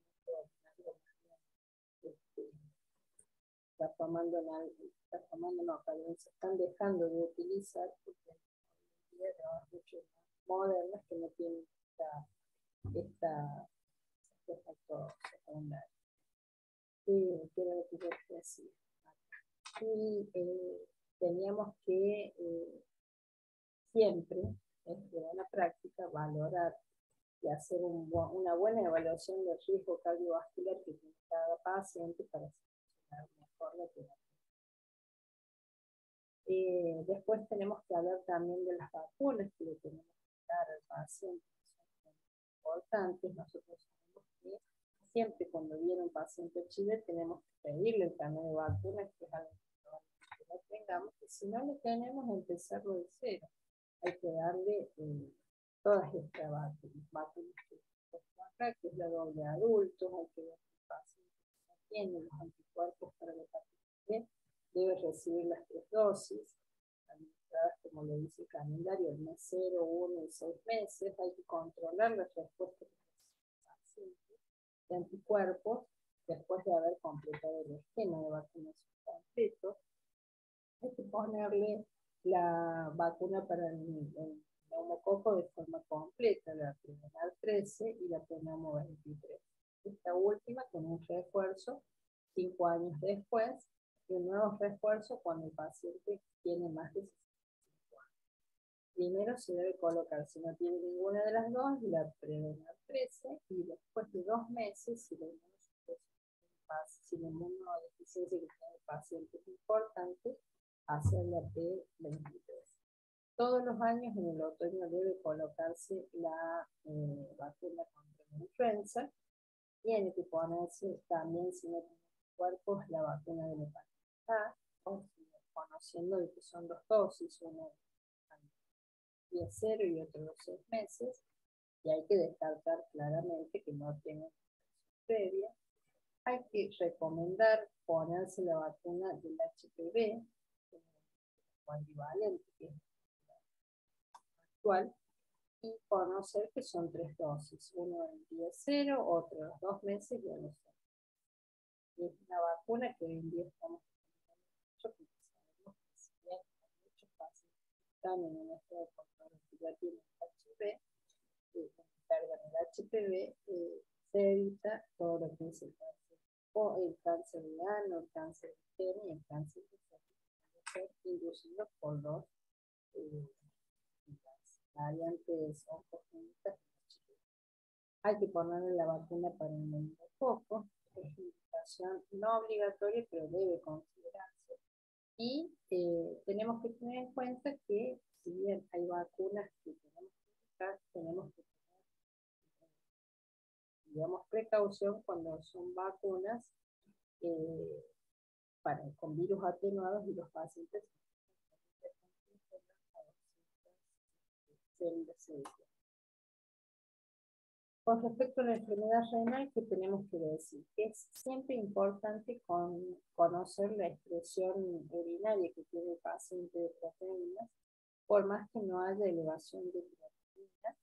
se están dejando de utilizar porque hoy en día hay muchas modernas que no tienen este efecto secundario. Quiero decir así. Y teníamos que siempre, en la práctica, valorar y hacer una buena evaluación del riesgo cardiovascular que tiene cada paciente para seleccionar mejor la terapia. Después tenemos que hablar también de las vacunas que le tenemos que dar al paciente, que son importantes. Nosotros sabemos que siempre cuando viene un paciente a Chile tenemos que pedirle el carnet de vacunas, que es algo que no tengamos, y si no lo tenemos, empezarlo de cero. Hay que darle todas estas vacunas que es la doble adultos, hay que ver que el paciente no tiene los anticuerpos para la hepatitis B, debe recibir las 3 dosis, administradas como lo dice el calendario, el mes 0, 1 y 6 meses. Hay que controlar las respuestas del paciente de anticuerpos después de haber completado el esquema de vacunación completo. Hay que ponerle la vacuna para el neumococo de forma completa, la Prevnar 13 y la Pneumo 23. Esta última con un refuerzo 5 años después y un nuevo refuerzo cuando el paciente tiene más de 65 años. Primero se debe colocar, si no tiene ninguna de las dos, la Prevnar 13 y después de 2 meses, si la inmunodeficiencia que tiene el paciente es importante, hacer la P23. Todos los años en el otoño debe colocarse la vacuna contra la influenza. Tiene que ponerse también, si no tiene cuerpos, la vacuna de la hepatitis A, conociendo de que son 2 dosis, una de 0 y otra de 6 meses, y hay que descartar claramente que no tenga previa. Hay que recomendar ponerse la vacuna del HPV, cuadrivalente, que es actual, y conocer que son 3 dosis, uno en día 0, otro a los 2 meses y a los 6. Y es una vacuna que hoy en día estamos mucho, porque sabemos que si bien hay muchos pacientes que están en un estado de control que ya tienen HIV, el HPV, se evita todo lo que es el cáncer, o el cáncer de ano, el cáncer de seno y el cáncer de seno, inducido por los variantes oncogénicas. Hay que ponerle la vacuna para el neumococo, es una indicación no obligatoria, pero debe considerarse. Y tenemos que tener en cuenta que, si bien hay vacunas que tenemos que buscar, tenemos que tener, digamos, precaución cuando son vacunas con virus atenuados y los pacientes con respecto a la enfermedad renal, ¿qué tenemos que decir? Que es siempre importante conocer la expresión urinaria que tiene el paciente de proteínas, por más que no haya elevación de creatinina,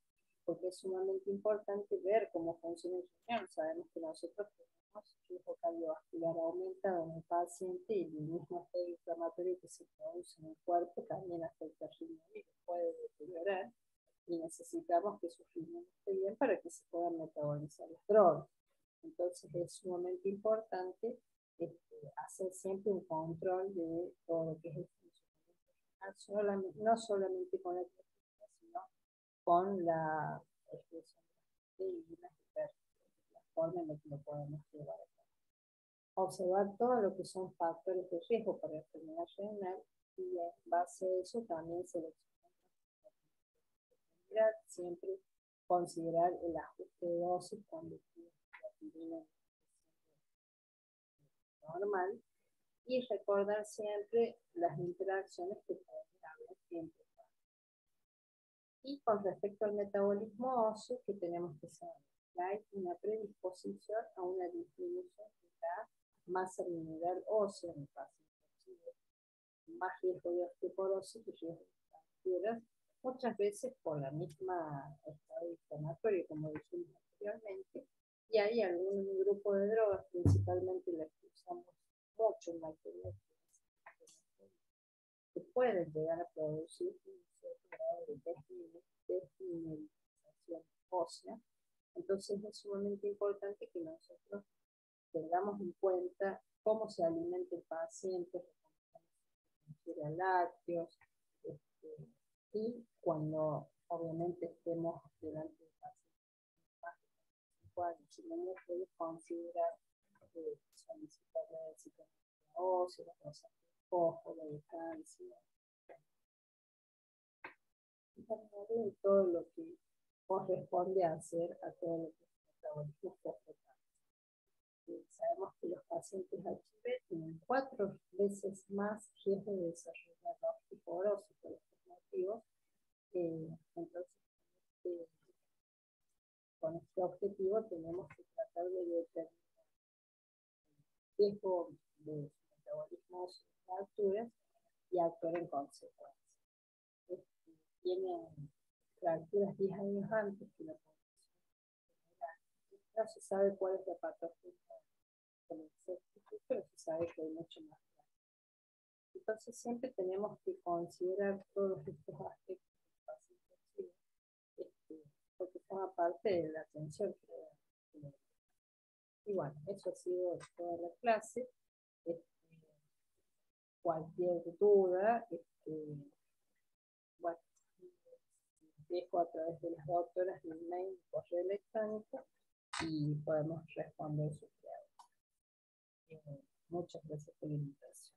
porque es sumamente importante ver cómo funciona el riñón. Sabemos que nosotros tenemos riesgo cardiovascular aumentado en el paciente y el mismo estado inflamatorio que se produce en el cuerpo también afecta al riñón y lo puede deteriorar. Y necesitamos que su riñón esté bien para que se puedan metabolizar las drogas. Entonces es sumamente importante hacer siempre un control de todo lo que es el funcionamiento renal, no solamente con la creatinina, sino con la expresión de proteínas y ver la forma en la que lo podemos llevar a cabo. Observar todo lo que son factores de riesgo para la enfermedad renal y en base a eso también seleccionar siempre considerar el ajuste de dosis cuando tiene creatinina normal y recordar siempre las interacciones que pueden haber entre. Y con respecto al metabolismo óseo, que tenemos que saber que hay una predisposición a una disminución de la masa mineral ósea en el paciente, más riesgo de osteoporosis y riesgo de fracturas, muchas veces por la misma estado inflamatorio, como dijimos anteriormente, y hay algún grupo de drogas, principalmente las que usamos mucho en la actualidad, que pueden llegar a producir un cierto grado de desmineralización ósea. Entonces es sumamente importante que nosotros tengamos en cuenta cómo se alimenta el paciente, ingiera lácteos, y cuando obviamente estemos delante de pacientes más de 5 años, si no puede considerar solicitar la citometría ósea, la tasa de fósforo, de calcio, y también todo lo que corresponde hacer a todo lo que es el metabolismo fosfatado. Sabemos que los pacientes HIV tienen 4 veces más riesgo de desarrollar osteoporosis por estos motivos. Entonces, con este objetivo tenemos que tratar de determinar el riesgo de metabolismo a alturas y actuar en consecuencia. Tienen fracturas 10 años antes que la población general. No se sabe cuál es la patología con el sexo, pero se sabe que hay mucho más. Entonces siempre tenemos que considerar todos estos aspectos del paciente, porque forma parte de la atención que le da. Y bueno, eso ha sido toda la clase. Cualquier duda, bueno, dejo a través de las doctoras mi mail y correo electrónico y podemos responder sus preguntas. Muchas gracias por la invitación.